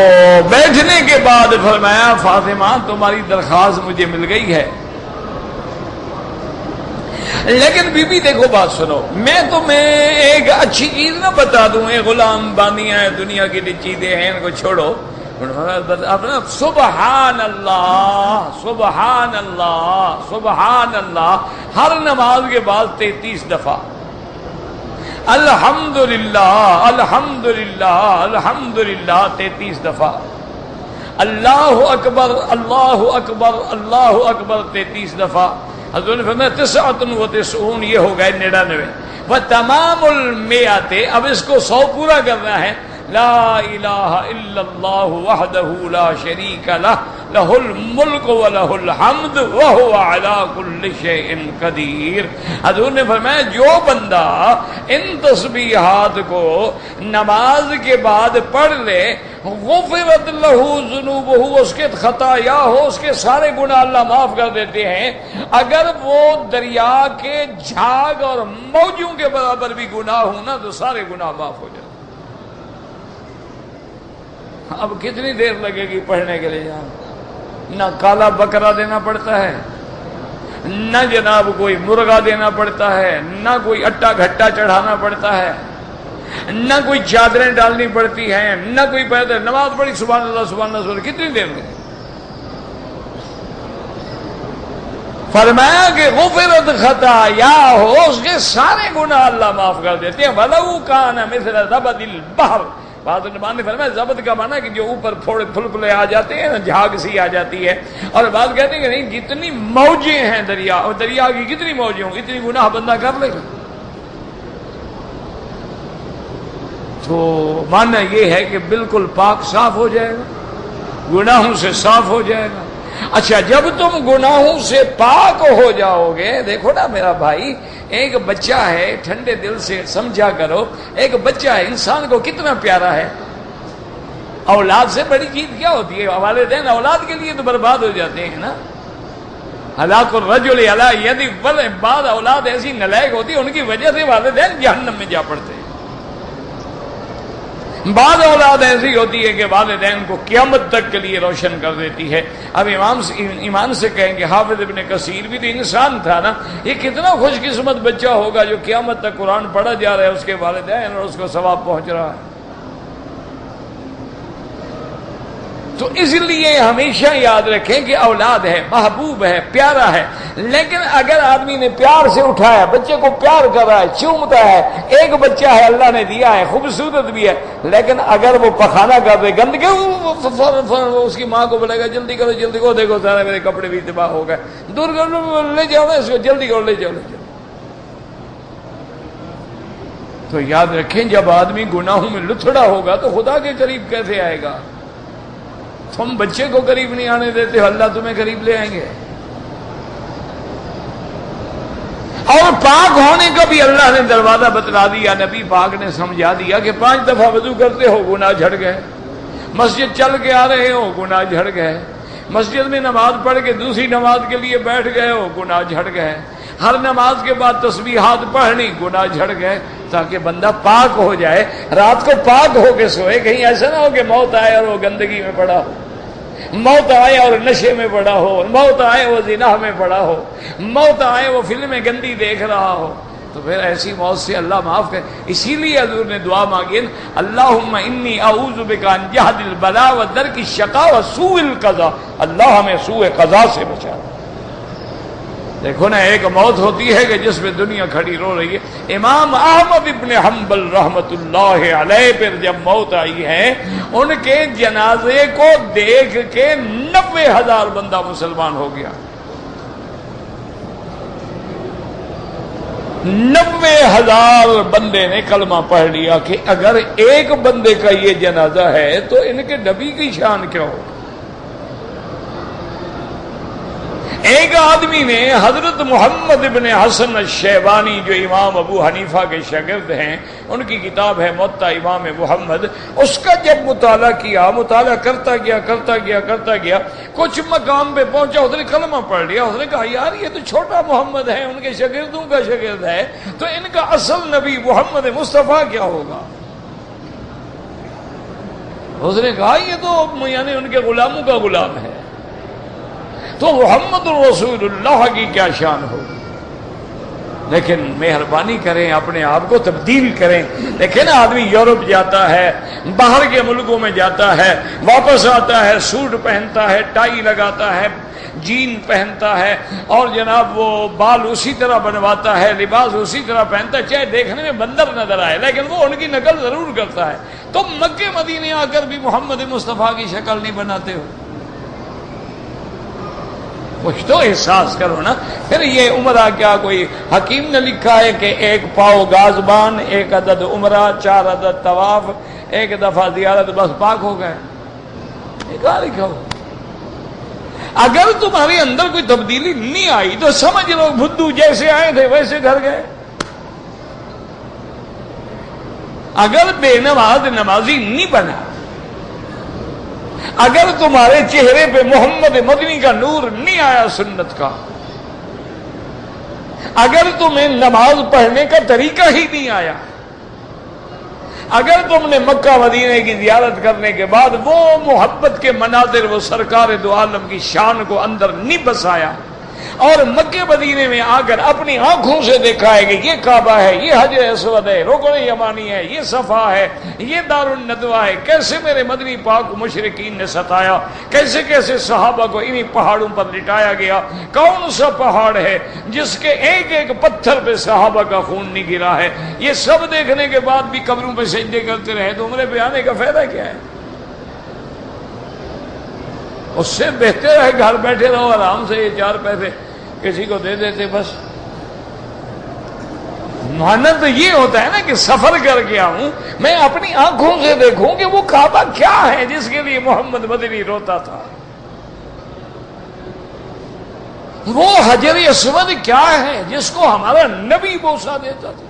بیٹھنے کے بعد فرمایا فاطمہ تمہاری درخواست مجھے مل گئی ہے. لیکن بی بی دیکھو بات سنو، میں تمہیں ایک اچھی چیز نہ بتا دوں، غلام باندیاں ہیں دنیا کی چیزیں ہیں ان کو چھوڑو. سبحان اللہ سبحان اللہ سبحان اللہ، ہر نماز کے بعد 33 دفعہ الحمدللہ الحمدللہ الحمدللہ 33 دفعہ، اللہ اکبر اللہ اکبر اللہ اکبر 33 دفعہ۔ حضور نے فرمایا 99 یہ ہو گئے 99 و تمام المئات، اب اس کو 100 پورا کرنا ہے۔ لا الہ الا اللہ وحدہ لا شریک لہ لہ الملک ولہ الحمد وہو علی کل شیء قدیر۔ حضور نے فرمایا جو بندہ ان تسبیحات کو نماز کے بعد پڑھ لے، غفرت لہ ذنوبہ، اس کے خطایا ہو، اس کے سارے گناہ اللہ معاف کر دیتے ہیں۔ اگر وہ دریا کے جھاگ اور موجوں کے برابر بھی گناہ ہوں نا تو سارے گناہ معاف ہو جاتے۔ اب کتنی دیر لگے گی پڑھنے کے لیے؟ نہ کالا بکرا دینا پڑتا ہے، نہ جناب کوئی مرغا دینا پڑتا ہے، نہ کوئی اٹا گھٹا چڑھانا پڑتا ہے، نہ کوئی چادریں ڈالنی پڑتی ہیں، نہ کوئی پیدل نماز پڑھی سبحان اللہ سبحان اللہ سبحان اللہ، کتنی دیر لگے؟ فرمایا کہ غفرت خطایا ہو، اس کے سارے گناہ اللہ معاف کر دیتے ہیں۔ وَلَوْ كَانَ مِثْلَ زَبَدِ الْبَحْرِ، بعض علماء نے فرمایا زبد کا معنی کہ جو اوپر پھوڑے پھلپلے آ جاتے ہیں نا، جھاگ سی آ جاتی ہے، اور بعض کہتے ہیں کہ نہیں جتنی موجیں ہیں دریا، اور دریا کی کتنی موجیں ہوں اتنی گناہ بندہ کر لے گا۔ تو معنی یہ ہے کہ بالکل پاک صاف ہو جائے گا، گناہوں سے صاف ہو جائے گا۔ اچھا جب تم گناہوں سے پاک ہو جاؤ گے، دیکھو نا میرا بھائی، ایک بچہ ہے، ٹھنڈے دل سے سمجھا کرو، ایک بچہ ہے انسان کو کتنا پیارا ہے۔ اولاد سے بڑی چیز کیا ہوتی ہے؟ والدین اولاد کے لیے تو برباد ہو جاتے ہیں نا۔ ہلاک الرجل علی یدی، بعض اولاد ایسی نلائق ہوتی ہے ان کی وجہ سے والدین جہنم میں جا پڑتے ہیں۔ بعض اولاد ایسی ہوتی ہے کہ والدین کو قیامت تک کے لیے روشن کر دیتی ہے۔ اب ایمان سے کہیں کہ حافظ ابن کثیر بھی تو انسان تھا نا، یہ کتنا خوش قسمت بچہ ہوگا جو قیامت تک قرآن پڑھا جا رہا ہے، اس کے والدین اور اس کو ثواب پہنچ رہا ہے۔ تو اس لیے ہمیشہ یاد رکھیں کہ اولاد ہے، محبوب ہے، پیارا ہے، لیکن اگر آدمی نے پیار سے اٹھایا، بچے کو پیار کر رہا ہے، چومتا ہے، ایک بچہ ہے اللہ نے دیا ہے، خوبصورت بھی ہے، لیکن اگر وہ پخانہ کر دے گندگی، اس کی ماں کو بولے گا جلدی کرو جلدی کرو، دیکھو سارے میرے کپڑے بھی تباہ ہو گئے، دور کرو، لے جاؤ اس کو، جلدی کرو لے جاؤ لے جاؤ۔ تو یاد رکھیں جب آدمی گناہوں میں لتھڑا ہوگا تو خدا کے قریب کیسے آئے گا؟ تم بچے کو قریب نہیں آنے دیتے ہو، اللہ تمہیں قریب لے آئیں گے۔ اور پاک ہونے کا بھی اللہ نے دروازہ بتلا دیا، نبی پاک نے سمجھا دیا کہ 5 دفعہ وضو کرتے ہو گناہ جھڑ گئے، مسجد چل کے آ رہے ہو گناہ جھڑ گئے، مسجد میں نماز پڑھ کے دوسری نماز کے لیے بیٹھ گئے ہو گناہ جھڑ گئے، ہر نماز کے بعد تسبیحات پڑھنی گناہ جھڑ گئے، تاکہ بندہ پاک ہو جائے، رات کو پاک ہو کے سوئے۔ کہیں ایسا نہ ہو کہ موت آئے اور وہ گندگی میں پڑا ہو، موت آئے اور نشے میں پڑا ہو، موت آئے وہ زنا میں پڑا ہو، موت آئے وہ فلمیں گندی دیکھ رہا ہو، تو پھر ایسی موت سے اللہ معاف کرے۔ اسی لیے حضور نے دعا مانگی، اللہم انی اعوذ بک ان جہد البلاء ودرک الشقاء وسوء القضاء، اللہ ہمیں سوء قضاء سے بچا۔ دیکھو نا ایک موت ہوتی ہے کہ جس پہ دنیا کھڑی رو رہی ہے۔ امام احمد ابن حنبل رحمت اللہ علیہ پر جب موت آئی ہے، ان کے جنازے کو دیکھ کے 90,000 بندہ مسلمان ہو گیا۔ 90,000 بندے نے کلمہ پڑھ لیا کہ اگر ایک بندے کا یہ جنازہ ہے تو ان کے نبی کی شان کیا ہو۔ ایک آدمی نے حضرت محمد ابن حسن الشیبانی جو امام ابو حنیفہ کے شاگرد ہیں، ان کی کتاب ہے موطا امام محمد، اس کا جب مطالعہ کیا، مطالعہ کرتا گیا، کچھ مقام پہ پہنچا، اس نے کلمہ پڑھ لیا، اس نے کہا یار یہ تو چھوٹا محمد ہے، ان کے شاگردوں کا شاگرد ہے، تو ان کا اصل نبی محمد مصطفیٰ کیا ہوگا؟ اس نے کہا یہ تو یعنی ان کے غلاموں کا غلام ہے، تو محمد رسول اللہ کی کیا شان ہوگی؟ لیکن مہربانی کریں اپنے آپ کو تبدیل کریں. دیکھیں نا آدمی یورپ جاتا ہے، باہر کے ملکوں میں جاتا ہے، واپس آتا ہے، سوٹ پہنتا ہے، ٹائی لگاتا ہے، جین پہنتا ہے، اور جناب وہ بال اسی طرح بنواتا ہے، لباس اسی طرح پہنتا ہے، چاہے دیکھنے میں بندر نظر آئے لیکن وہ ان کی نقل ضرور کرتا ہے. تم مکے مدینے آ کر بھی محمد مصطفیٰ کی شکل نہیں بناتے ہو. کچھ تو احساس کرو نا. پھر یہ عمرہ کیا کوئی حکیم نے لکھا ہے کہ 1 پاؤ گازبان، 1 عدد عمرہ، 4 عدد طواف، 1 دفعہ زیارت، بس پاک ہو گئے؟ یہ کہاں لکھا ہو؟ اگر تمہارے اندر کوئی تبدیلی نہیں آئی تو سمجھ لو بدھو جیسے آئے تھے ویسے گھر گئے. اگر بے نماز نمازی نہیں بنا، اگر تمہارے چہرے پہ محمد مدنی کا نور نہیں آیا سنت کا، اگر تمہیں نماز پڑھنے کا طریقہ ہی نہیں آیا، اگر تم نے مکہ مدینے کی زیارت کرنے کے بعد وہ محبت کے مناظر، وہ سرکار دو عالم کی شان کو اندر نہیں بسایا، اور مکہ مدینے میں آ کر اپنی آنکھوں سے دیکھا ہے کہ یہ کعبہ ہے، یہ حجر اسود ہے، رکن یمانی ہے، یہ صفا ہے، یہ دار الندوہ ہے، کیسے میرے مدنی پاک مشرکین نے ستایا، کیسے کیسے صحابہ کو انہی پہاڑوں پر لٹایا گیا، کون سا پہاڑ ہے جس کے ایک ایک پتھر پہ صحابہ کا خون نہیں گرا ہے. یہ سب دیکھنے کے بعد بھی قبروں پہ سجدے کرتے رہے تو عمرے پہ آنے کا فائدہ کیا ہے؟ اس سے بہتر ہے گھر بیٹھے رہو آرام سے، یہ 4 پیسے کسی کو دے دیتے بس. مانا تو یہ ہوتا ہے نا کہ سفر کر کے آؤں، میں اپنی آنکھوں سے دیکھوں کہ وہ کعبہ کیا ہے جس کے لیے محمد مدنی روتا تھا، وہ حجر اسود کیا ہے جس کو ہمارا نبی بوسہ دیتا تھا،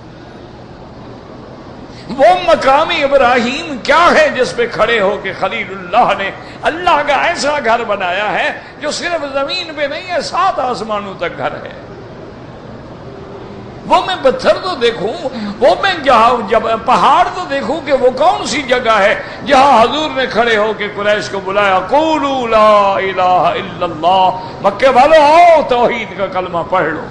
وہ مقام ابراہیم کیا ہے جس پہ کھڑے ہو کے خلیل اللہ نے اللہ کا ایسا گھر بنایا ہے جو صرف زمین پہ نہیں ہے، 7 آسمانوں تک گھر ہے. وہ میں پتھر تو دیکھوں، وہ میں جب پہاڑ تو دیکھوں کہ وہ کون سی جگہ ہے جہاں حضور نے کھڑے ہو کے قریش کو بلایا، قولوا لا الہ الا اللہ، مکے والو آؤ توحید کا کلمہ پڑھ لو.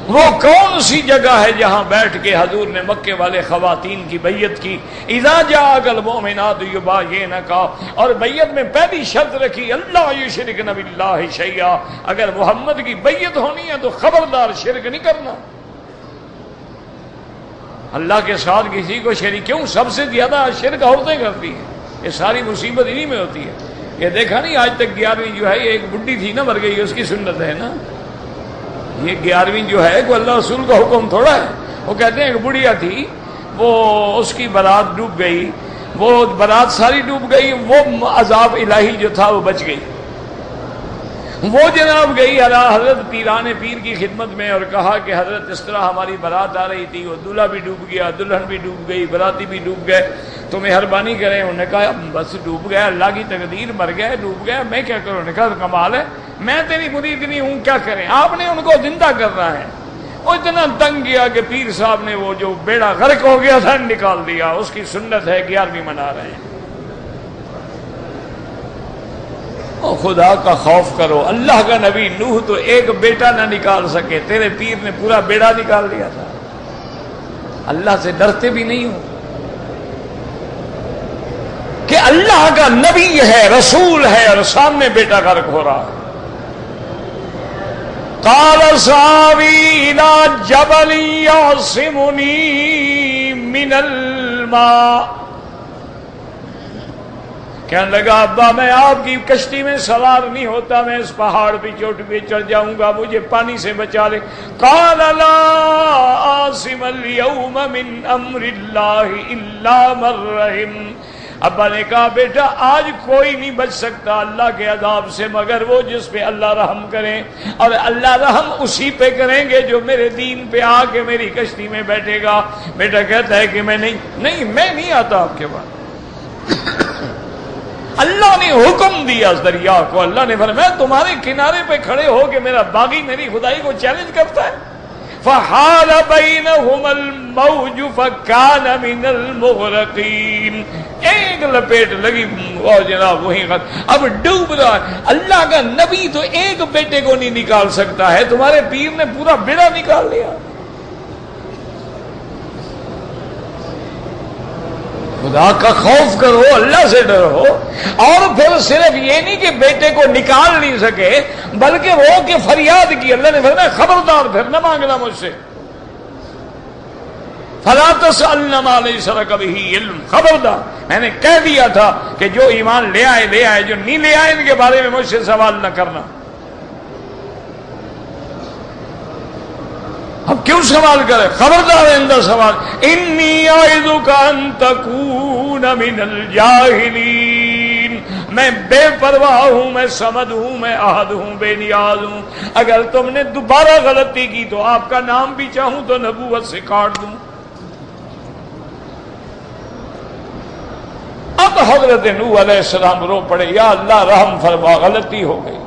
وہ کون سی جگہ ہے جہاں بیٹھ کے حضور نے مکے والے خواتین کی بیعت کی، اذا جاءک المؤمنات یبایعنک، اور بیعت میں پہلی شرط رکھی اللہ یشرکن باللہ شیئا، اگر محمد کی بیعت ہونی ہے تو خبردار شرک نہیں کرنا. اللہ کے ساتھ کسی کو شریک، کیوں؟ سب سے زیادہ شرک عورتیں کرتی ہیں، یہ ساری مصیبت انہی میں ہوتی ہے. یہ دیکھا نہیں آج تک 11ویں جو ہے، یہ ایک بڈھی تھی نا مر گئی، اس کی سنت ہے نا. یہ 11ویں جو ہے کوئی اللہ رسول کا حکم تھوڑا ہے. وہ کہتے ہیں ایک بڑھیا تھی، وہ اس کی بارات ڈوب گئی، وہ بارات ساری ڈوب گئی، وہ عذاب الہی جو تھا وہ بچ گئی. وہ جناب گئی حضرت پیران پیر کی خدمت میں اور کہا کہ حضرت اس طرح ہماری بارات آ رہی تھی، وہ دلہا بھی ڈوب گیا، دلہن بھی ڈوب گئی، باراتی بھی ڈوب گئے، تو مہربانی کریں. انہوں نے کہا بس ڈوب گیا، اللہ کی تقدیر، مر گیا، ڈوب گیا، میں کیا کروں؟ نے کہا کمال ہے، میں تیری مرید نہیں ہوں، کیا کریں؟ آپ نے ان کو زندہ کرنا ہے. وہ اتنا تنگ کیا کہ پیر صاحب نے وہ جو بیڑا غرق ہو گیا تھا نکال دیا. اس کی سنت ہے، 11ویں منا رہے ہیں. او خدا کا خوف کرو. اللہ کا نبی نوح تو ایک بیٹا نہ نکال سکے، تیرے پیر نے پورا بیڑا نکال دیا تھا. اللہ سے ڈرتے بھی نہیں ہو کہ اللہ کا نبی ہے، رسول ہے، اور سامنے بیٹا غرق ہو رہا ہے. قال ساوی الى جبل يعصمني من الماء، کہنے لگا ابا میں آپ کی کشتی میں سوار نہیں ہوتا، میں اس پہاڑ پہ چوٹی پہ چڑھ جاؤں گا، مجھے پانی سے بچا لے. قال لا عاصم اليوم من امر اللہ الا من رحم. ابا نے کہا بیٹا آج کوئی نہیں بچ سکتا اللہ کے عذاب سے مگر وہ جس پہ اللہ رحم کرے، اور اللہ رحم اسی پہ کریں گے جو میرے دین پہ آ کے میری کشتی میں بیٹھے گا. بیٹا کہتا ہے کہ میں نہیں آتا آپ کے بعد. اللہ نے حکم دیا اس دریا کو، اللہ نے فرمایا تمہارے کنارے پہ کھڑے ہو کے میرا باغی میری خدائی کو چیلنج کرتا ہے. فحال بینہما الموج فکان من المغرقین. ایک لپیٹ لگی اور جناب وہیں اب ڈوب رہا ہے. اللہ کا نبی تو ایک بیٹے کو نہیں نکال سکتا ہے، تمہارے پیر نے پورا بیڑا نکال لیا. خدا کا خوف کرو، اللہ سے ڈرو. اور پھر صرف یہ نہیں کہ بیٹے کو نکال نہیں سکے بلکہ رو کے فریاد کی. اللہ نے فرمایا خبردار پھر نہ مانگنا مجھ سے. فلا تسألن ما ليس لك به علم. خبردار، میں نے کہہ دیا تھا کہ جو ایمان لے آئے، جو نہیں لے آئے ان کے بارے میں مجھ سے سوال نہ کرنا. اب کیوں سوال کرے؟ خبردار آئندہ سوال. انی اعظک ان تکون من الجاہلین. میں بے پرواہ ہوں، میں صمد ہوں، میں احد ہوں، بے نیاز ہوں. اگر تم نے دوبارہ غلطی کی تو آپ کا نام بھی چاہوں تو نبوت سے کاٹ دوں. اب حضرت نوح علیہ السلام رو پڑے، یا اللہ رحم فرما، غلطی ہو گئی.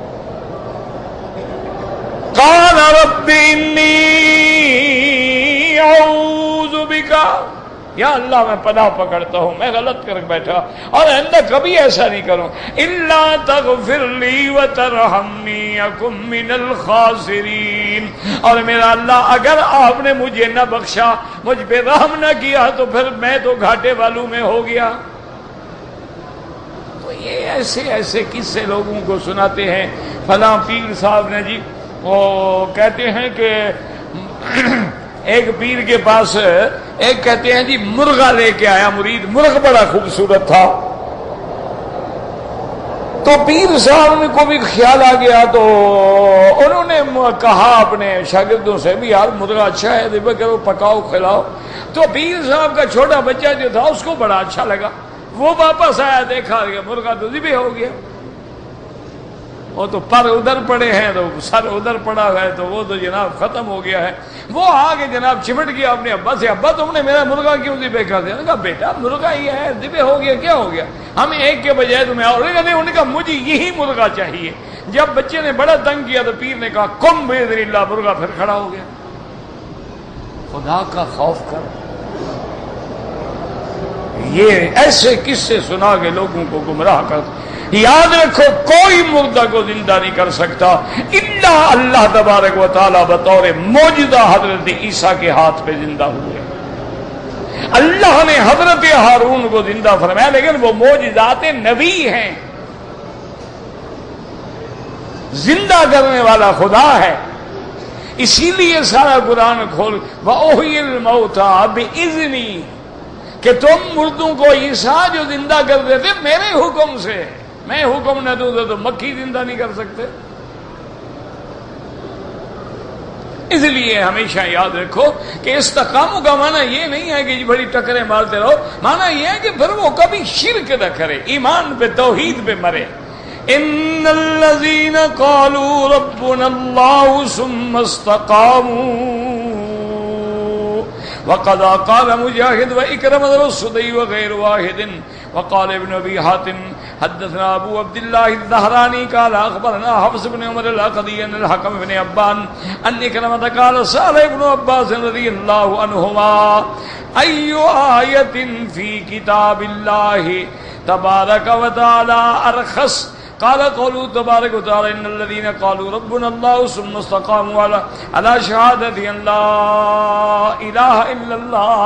قال رب انی اعوذ بک، یا اللہ میں پناہ پکڑتا ہوں، میں غلط کر بیٹھا اور آئندہ کبھی ایسا نہیں کروں. الا تغفر لی وترحمنی اکن من الخاسرین. اور میرا اللہ اگر آپ نے مجھے نہ بخشا، مجھ پہ رحم نہ کیا تو پھر میں تو گھاٹے والوں میں ہو گیا. تو یہ ایسے قصے لوگوں کو سناتے ہیں. فلاں پیر صاحب نے جی وہ کہتے ہیں کہ ایک پیر کے پاس ایک کہتے ہیں جی مرغا لے کے آیا مرید. مرغ بڑا خوبصورت تھا. تو پیر صاحب کو بھی خیال آ گیا تو انہوں نے کہا اپنے شاگردوں سے بھی یار مرغا اچھا ہے، ذبح کرو، پکاؤ، کھلاؤ. تو پیر صاحب کا چھوٹا بچہ جو تھا اس کو بڑا اچھا لگا. وہ واپس آیا، دیکھا کہ مرغا تو ذبح ہو گیا. وہ تو پر ادھر پڑے ہیں تو سر ادھر پڑا ہے تو وہ تو جناب ختم ہو گیا ہے. وہ آگے جناب چمٹ گیا اپنے ابا سے، ابا تم نے میرا مرغا کیوں ذبح کر دیا؟ کہا بیٹا مرغا ہی ہے، ذبح ہو گیا، کیا ہو گیا؟ ہم ایک کے بجائے تمہیں اور انہوں نے کہا مجھے یہی مرغا چاہیے. جب بچے نے بڑا تنگ کیا تو پیر نے کہا کم باذن اللہ، مرغا پھر کھڑا ہو گیا. خدا کا خوف کر. یہ ایسے قصے سنا کے لوگوں کو گمراہ کر. یاد رکھو کوئی مردہ کو زندہ نہیں کر سکتا الا اللہ تبارک و تعالی بطور معجزہ حضرت عیسیٰ کے ہاتھ پہ زندہ ہوئے. اللہ نے حضرت ہارون کو زندہ فرمایا لیکن وہ معجزات نبی ہیں. زندہ کرنے والا خدا ہے. اسی لیے سارا قرآن کھول وَأُحْيِي الْمَوْتَىٰ بِإِذْنِي کہ تم مردوں کو عیسیٰ جو زندہ کر دیتے میرے حکم سے. میں حکم نہ دوں تو مکھی زندہ نہیں کر سکتے. اس لیے ہمیشہ یاد رکھو کہ استقامت کا معنی یہ نہیں ہے کہ بڑی ٹکریں مارتے رہو. معنی یہ ہے کہ پھر وہ کبھی شرک نہ کرے، ایمان پہ توحید پہ مرے. ان الذين قالوا ربنا الله ثم استقاموا وقد قال مجاهد وإكرمة السدي وغير واحد. وقال ابن ابي حاتم حدثنا ابو عبد الله الزهراني قال اخبرنا حفص بن عمر العقدي ان الحكم بن ابان ان إكرمة قال سأل ابن عباس رضي الله عنهما اي آية في كتاب الله تبارك وتعالى ارخص قال قولوا تبارك وتعالى ان الذين قالوا ربنا الله ثم استقاموا على شهادة ان لا الہ الا اللہ.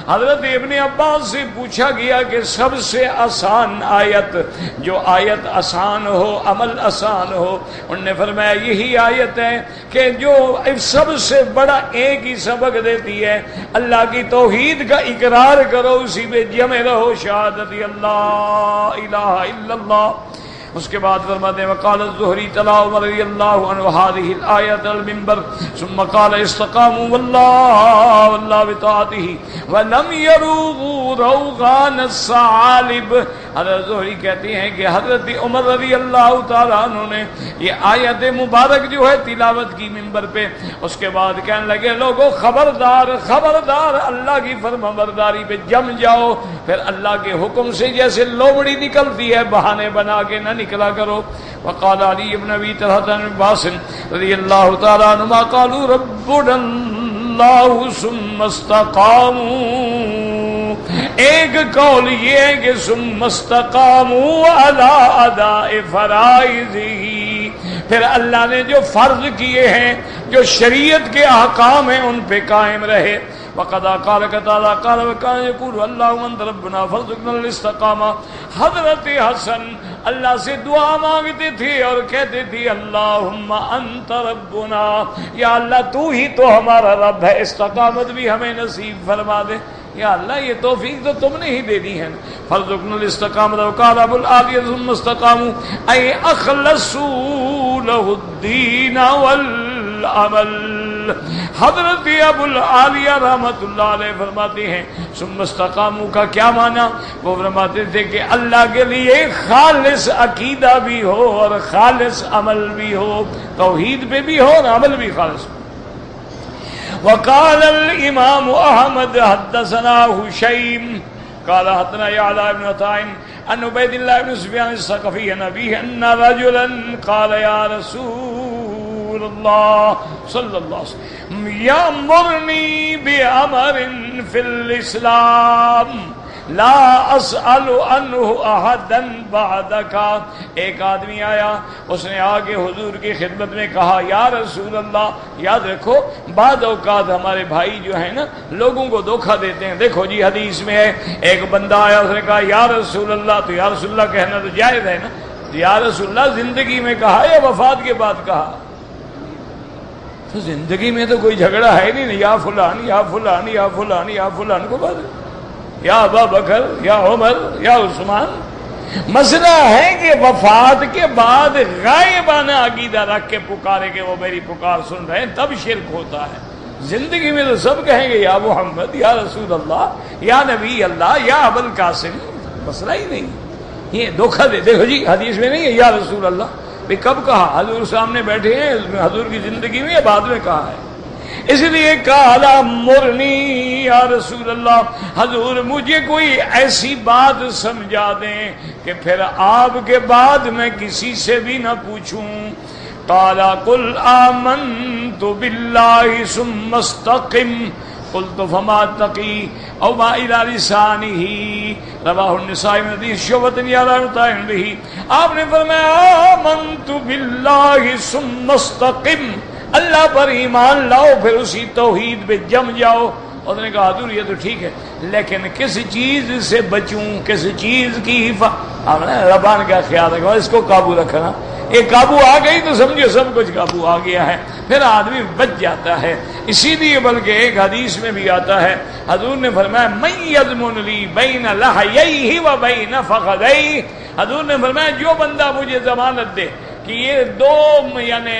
حضرت ابن عباس سے پوچھا گیا کہ سب سے آسان آیت، جو آیت آسان ہو، عمل آسان ہو. انہوں نے فرمایا یہی آیت ہے کہ جو سب سے بڑا ایک ہی سبق دیتی ہے اللہ کی توحید کا اقرار کرو، اسی پہ جمع رہو، شہادت اللہ الہ الا اللہ. اس کے بعد فرماتے ہیں وقال الزہری تلا عمر رضی اللہ عنہ هذه الآیت المنبر ثم قال استقاموا واللہ بطاعته ولم يروغوا روغان الثعالب. حضرت زہری کہتے ہیں کہ حضرت عمر رضی اللہ تعالیٰ عنہ نے یہ آیت مبارک جو ہے تلاوت کی منبر پہ. اس کے بعد کہنے لگے لوگوں خبردار خبردار اللہ کی فرمانبرداری پہ جم جاؤ. پھر اللہ کے حکم سے جیسے لومڑی نکلتی ہے بہانے بنا کے نہ نکلا کرو. وقال علی بن ابی طلحہ بن عباس رضی اللہ تعالی عنہما قالوا ربنا اللہ ثم استقاموا، ایک قول یہ ہے کہ ثم استقاموا علی اداء فرائضہ، پھر اللہ نے جو فرض کیے ہیں، جو شریعت کے احکام ہیں، ان پہ قائم رہے۔ وقد قال تعالی قال وكان يقول اللهم انت ربنا فارزقنا الاستقامہ۔ حضرت حسن اللہ سے دعا مانگتے تھے اور کہتے تھے اللہم انت ربنا، یا اللہ تو ہی تو ہمارا رب ہے، استقامت بھی ہمیں نصیب فرما دے۔ یا اللہ یہ توفیق تو تم نے ہی دے دی ہے۔ فارزقنا الاستقامۃ وقال ابو العالیہ ثم استقاموا اے اخلصوا له الدین والعمل۔ حضرت ابو العالیہ رحمت اللہ علیہ فرماتے ہیں ثم استقاموا کا کیا معنی؟ وہ فرماتے تھے کہ اللہ کے لیے خالص عقیدہ بھی ہو اور خالص عمل بھی ہو، توحید پہ بھی ہو اور عمل بھی خالص۔ وقال الامام احمد حدثنا هشيم قال حدثنا يعلى بن عطاء عن عبيد الله بن سفيان الثقفي عن أبيه أن رجلا قال يا رسول الله صلى الله عليه وسلم يأمرني بأمر في الإسلام لا اسأل عنہ احدا بعدک۔ ایک آدمی آیا، اس نے آگے حضور کی خدمت میں کہا یا رسول اللہ، یاد رکھو بعض اوقات ہمارے بھائی جو ہیں نا لوگوں کو دھوکہ دیتے ہیں۔ دیکھو جی حدیث میں ہے ایک بندہ آیا، اس نے کہا یا رسول اللہ، تو یا رسول اللہ کہنا تو جائز ہے نا، یا رسول اللہ زندگی میں کہا یا وفات کے بعد کہا؟ تو زندگی میں تو کوئی جھگڑا ہے نہیں، یا فلان یا فلان یا فلان یا فلان کو بعد یا ابا بکر یا عمر یا عثمان۔ مسئلہ ہے کہ وفات کے بعد غائبانہ عقیدہ رکھ کے پکارے کہ وہ میری پکار سن رہے ہیں، تب شرک ہوتا ہے۔ زندگی میں تو سب کہیں گے یا محمد یا رسول اللہ یا نبی اللہ یا ابو القاسم، مسئلہ ہی نہیں۔ یہ دھوکہ دے، دیکھو جی حدیث میں نہیں ہے یا رسول اللہ، بھی کب کہا؟ حضور سامنے بیٹھے ہیں، حضور کی زندگی میں یا بعد میں کہا ہے؟ اس لیے کہا مرنی یا رسول اللہ، حضور مجھے کوئی ایسی بات سمجھا دیں کہ پھر آپ کے بعد میں کسی سے بھی نہ پوچھوں۔ قال قل آمنت باللہ ثم استقم قلت فما تقی او ما الى لسانہ رواہ النسائی من حدیث شعبۃ یعلی متعین بہ۔ آپ نے فرمایا آمنت باللہ ثم استقم، اللہ پر ایمان لاؤ پھر اسی توحید پہ جم جاؤ۔ اس نے کہا حضور یہ تو ٹھیک ہے، لیکن کس چیز سے بچوں، کس چیز کی حفاظت؟ ربان کا خیال رکھو، اس کو قابو رکھنا۔ ایک قابو آ گئی تو سمجھو سب کچھ قابو آ گیا ہے، پھر آدمی بچ جاتا ہے۔ اسی لیے بلکہ ایک حدیث میں بھی آتا ہے، حضور نے فرمایا من یضمن لی بین لحییہ و بین فخذیہ، حضور نے فرمایا جو بندہ مجھے ضمانت دے کہ یہ دو یعنی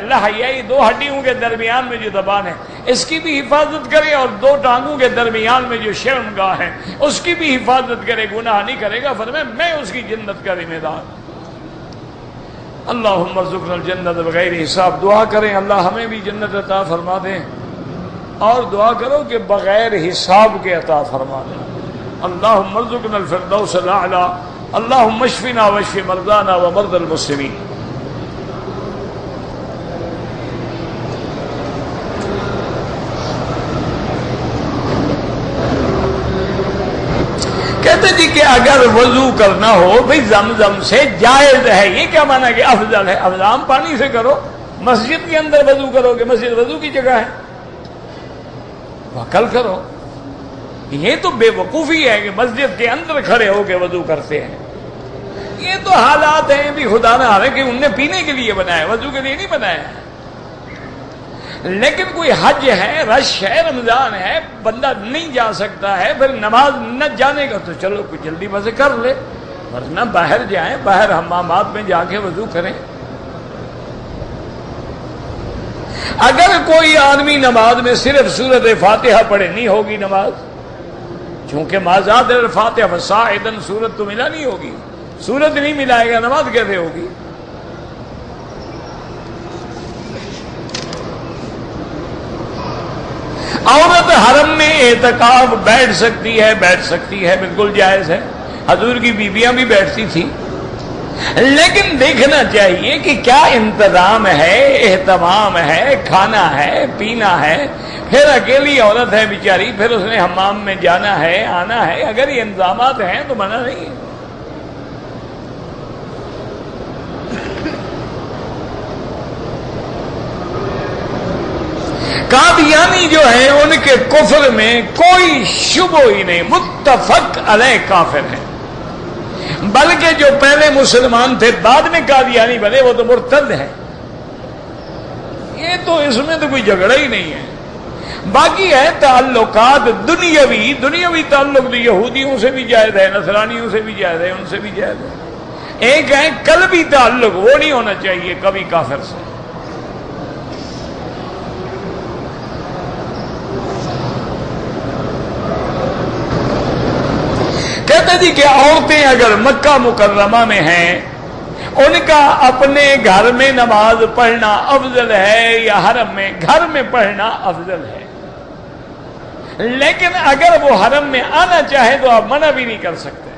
لحییہ دو ہڈیوں کے درمیان میں جو زبان ہے اس کی بھی حفاظت کرے، اور دو ٹانگوں کے درمیان میں جو شرمگاہ ہے اس کی بھی حفاظت کرے، گناہ نہیں کرے گا، فرمایا میں اس کی جنت کا ذمہ دار۔ اللہم ارزقنا الجنت بغیر حساب۔ دعا کریں اللہ ہمیں بھی جنت عطا فرما دیں، اور دعا کرو کہ بغیر حساب کے عطا فرما دیں۔ اللہم ارزقنا الفردوس الاعلی، اللہم اشفنا واشف مرضانا ومرضى المسلمین۔ کہتے جی کہ اگر وضو کرنا ہو بھئی زمزم سے جائز ہے، یہ کیا معنی کہ افضل ہے؟ اب عام پانی سے کرو، مسجد کے اندر وضو کرو کہ مسجد وضو کی جگہ ہے؟ وکل کرو۔ یہ تو بے وقوفی ہے کہ مسجد کے اندر کھڑے ہو کے وضو کرتے ہیں۔ یہ تو حالات ہیں بھی خدا نہ ہارے کہ انہیں پینے کے لیے بنایا، وضو کے لیے نہیں بنایا۔ لیکن کوئی حج ہے، رش ہے، رمضان ہے، بندہ نہیں جا سکتا ہے، پھر نماز نہ جانے کا تو چلو کوئی جلدی بس کر لے، ورنہ باہر جائیں، باہر حمامات میں جا کے وضو کریں۔ اگر کوئی آدمی نماز میں صرف سورۃ فاتحہ پڑھے نہیں ہوگی نماز، چونکہ مازاد الفاتحہ فصاعدا سورت تو ملا نہیں ہوگی، سورت نہیں ملائے گا نماز کیسے ہوگی؟ عورت حرم میں اعتکاف بیٹھ سکتی ہے، بیٹھ سکتی ہے، بالکل جائز ہے، حضور کی بیویاں بھی بیٹھتی تھی۔ لیکن دیکھنا چاہیے کہ کیا انتظام ہے، اہتمام ہے، کھانا ہے، پینا ہے. پھر اکیلی عورت ہے بیچاری، پھر اس نے حمام میں جانا ہے، آنا ہے. اگر یہ انتظامات ہیں تو منع نہیں ہے. قادیانی جو ہیں ان کے کفر میں کوئی شبہ ہی نہیں، متفق علیہ کافر ہیں. بلکہ جو پہلے مسلمان تھے بعد میں قادیانی بنے وہ تو مرتد ہیں. یہ تو اس میں تو کوئی جھگڑا ہی نہیں ہے. باقی ہے تعلقات دنیاوی تعلق تو یہودیوں سے بھی جائز ہے، نصرانیوں سے بھی جائز ہے، ان سے بھی جائز ہے. ایک ہے قلبی تعلق، وہ نہیں ہونا چاہیے کبھی کافر سے. کہتے جی کہ عورتیں اگر مکہ مکرمہ میں ہیں ان کا اپنے گھر میں نماز پڑھنا افضل ہے یا حرم میں؟ گھر میں پڑھنا افضل ہے. لیکن اگر وہ حرم میں آنا چاہے تو آپ منع بھی نہیں کر سکتے.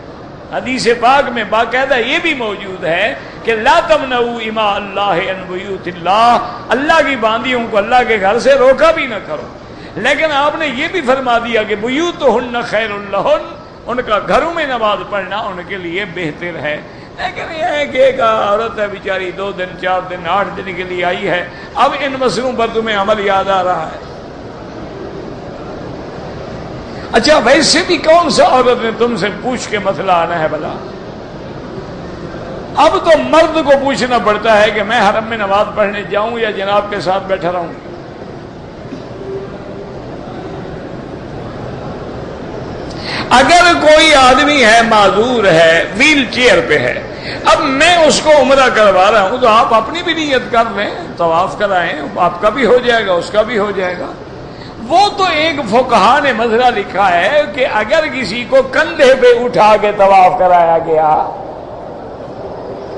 حدیث پاک میں باقاعدہ یہ بھی موجود ہے کہ لا تمنعوا اماء اللہ عن بیوت اللہ، اللہ کی باندیوں کو اللہ کے گھر سے روکا بھی نہ کرو. لیکن آپ نے یہ بھی فرما دیا کہ بیوتہن خیر لہن، ان کا گھروں میں نماز پڑھنا ان کے لیے بہتر ہے. لیکن یہ ہے کہ ایک عورت ہے بیچاری 2 دن 4 دن 8 دن کے لیے آئی ہے، اب ان مسئلوں پر تمہیں عمل یاد آ رہا ہے. اچھا ویسے بھی کون سا عورت نے تم سے پوچھ کے مسئلہ آنا ہے بلا؟ اب تو مرد کو پوچھنا پڑتا ہے کہ میں حرم میں نماز پڑھنے جاؤں یا جناب کے ساتھ بیٹھا رہوں. اگر کوئی آدمی ہے معذور ہے، ویل چیئر پہ ہے، اب میں اس کو عمرہ کروا رہا ہوں تو آپ اپنی بھی نیت کر لیں، طواف کرائیں، آپ کا بھی ہو جائے گا، اس کا بھی ہو جائے گا. وہ تو ایک فقہا نے مسئلہ لکھا ہے کہ اگر کسی کو کندھے پہ اٹھا کے طواف کرایا گیا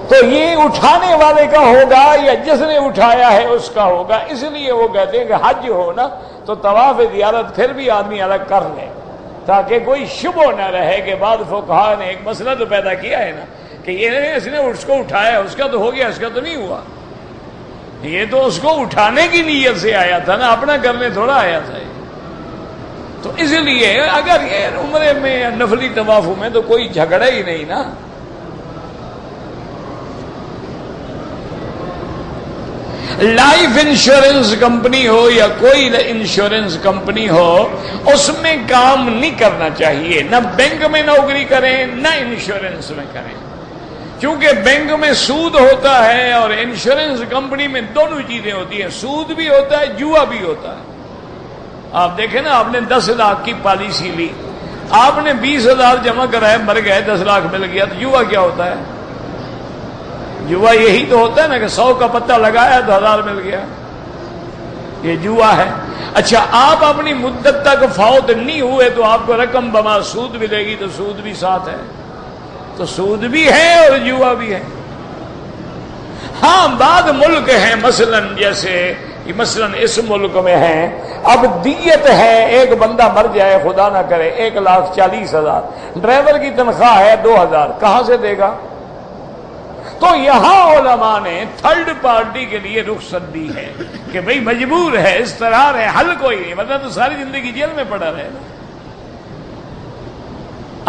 تو یہ اٹھانے والے کا ہوگا یا جس نے اٹھایا ہے اس کا ہوگا. اس لیے وہ کہتے ہیں کہ حج ہو نا تو طواف زیارت پھر بھی آدمی الگ کر لے تاکہ کوئی شبہ نہ رہے کہ بعد فقہا نے ایک مسئلہ تو پیدا کیا ہے نا کہ یہ اس نے اس کو اٹھایا، اس کا تو ہو گیا، اس کا تو نہیں ہوا. یہ تو اس کو اٹھانے کی نیت سے آیا تھا نا، اپنا کرنے تھوڑا آیا تھا. تو اس لیے اگر یہ عمرے میں یا نفلی طوافوں میں تو کوئی جھگڑا ہی نہیں نا. لائف انشورنس کمپنی ہو یا کوئی انشورنس کمپنی ہو، اس میں کام نہیں کرنا چاہیے. نہ بینک میں نوکری کریں نہ انشورنس میں کریں، کیونکہ بینک میں سود ہوتا ہے اور انشورنس کمپنی میں دونوں چیزیں ہوتی ہیں، سود بھی ہوتا ہے، جوا بھی ہوتا ہے. آپ دیکھیں نا، آپ نے 10 لاکھ کی پالیسی لی، آپ نے 20,000 جمع کرائے، مر گئے، 10 لاکھ مل گیا، تو جوا کیا ہوتا ہے؟ جوا یہی تو ہوتا ہے نا کہ 100 کا پتہ لگایا تو 1000 مل گیا، یہ جوا ہے. اچھا آپ اپنی مدت تک فوت نہیں ہوئے تو آپ کو رقم بما سود ملے گی، تو سود بھی ساتھ ہے، تو سود بھی ہے اور جوا بھی ہے. ہاں بعض ملک ہیں مثلاً اس ملک میں ہیں، اب دیت ہے، ایک بندہ مر جائے خدا نہ کرے 1,40,000، ڈرائیور کی تنخواہ ہے 2,000، کہاں سے دے گا؟ تو یہاں علماء نے تھرڈ پارٹی کے لیے رخصت دی ہے کہ بھئی مجبور ہے، اضطرار ہے، حل کوئی نہیں، ورنہ تو ساری زندگی جیل میں پڑا رہے گا.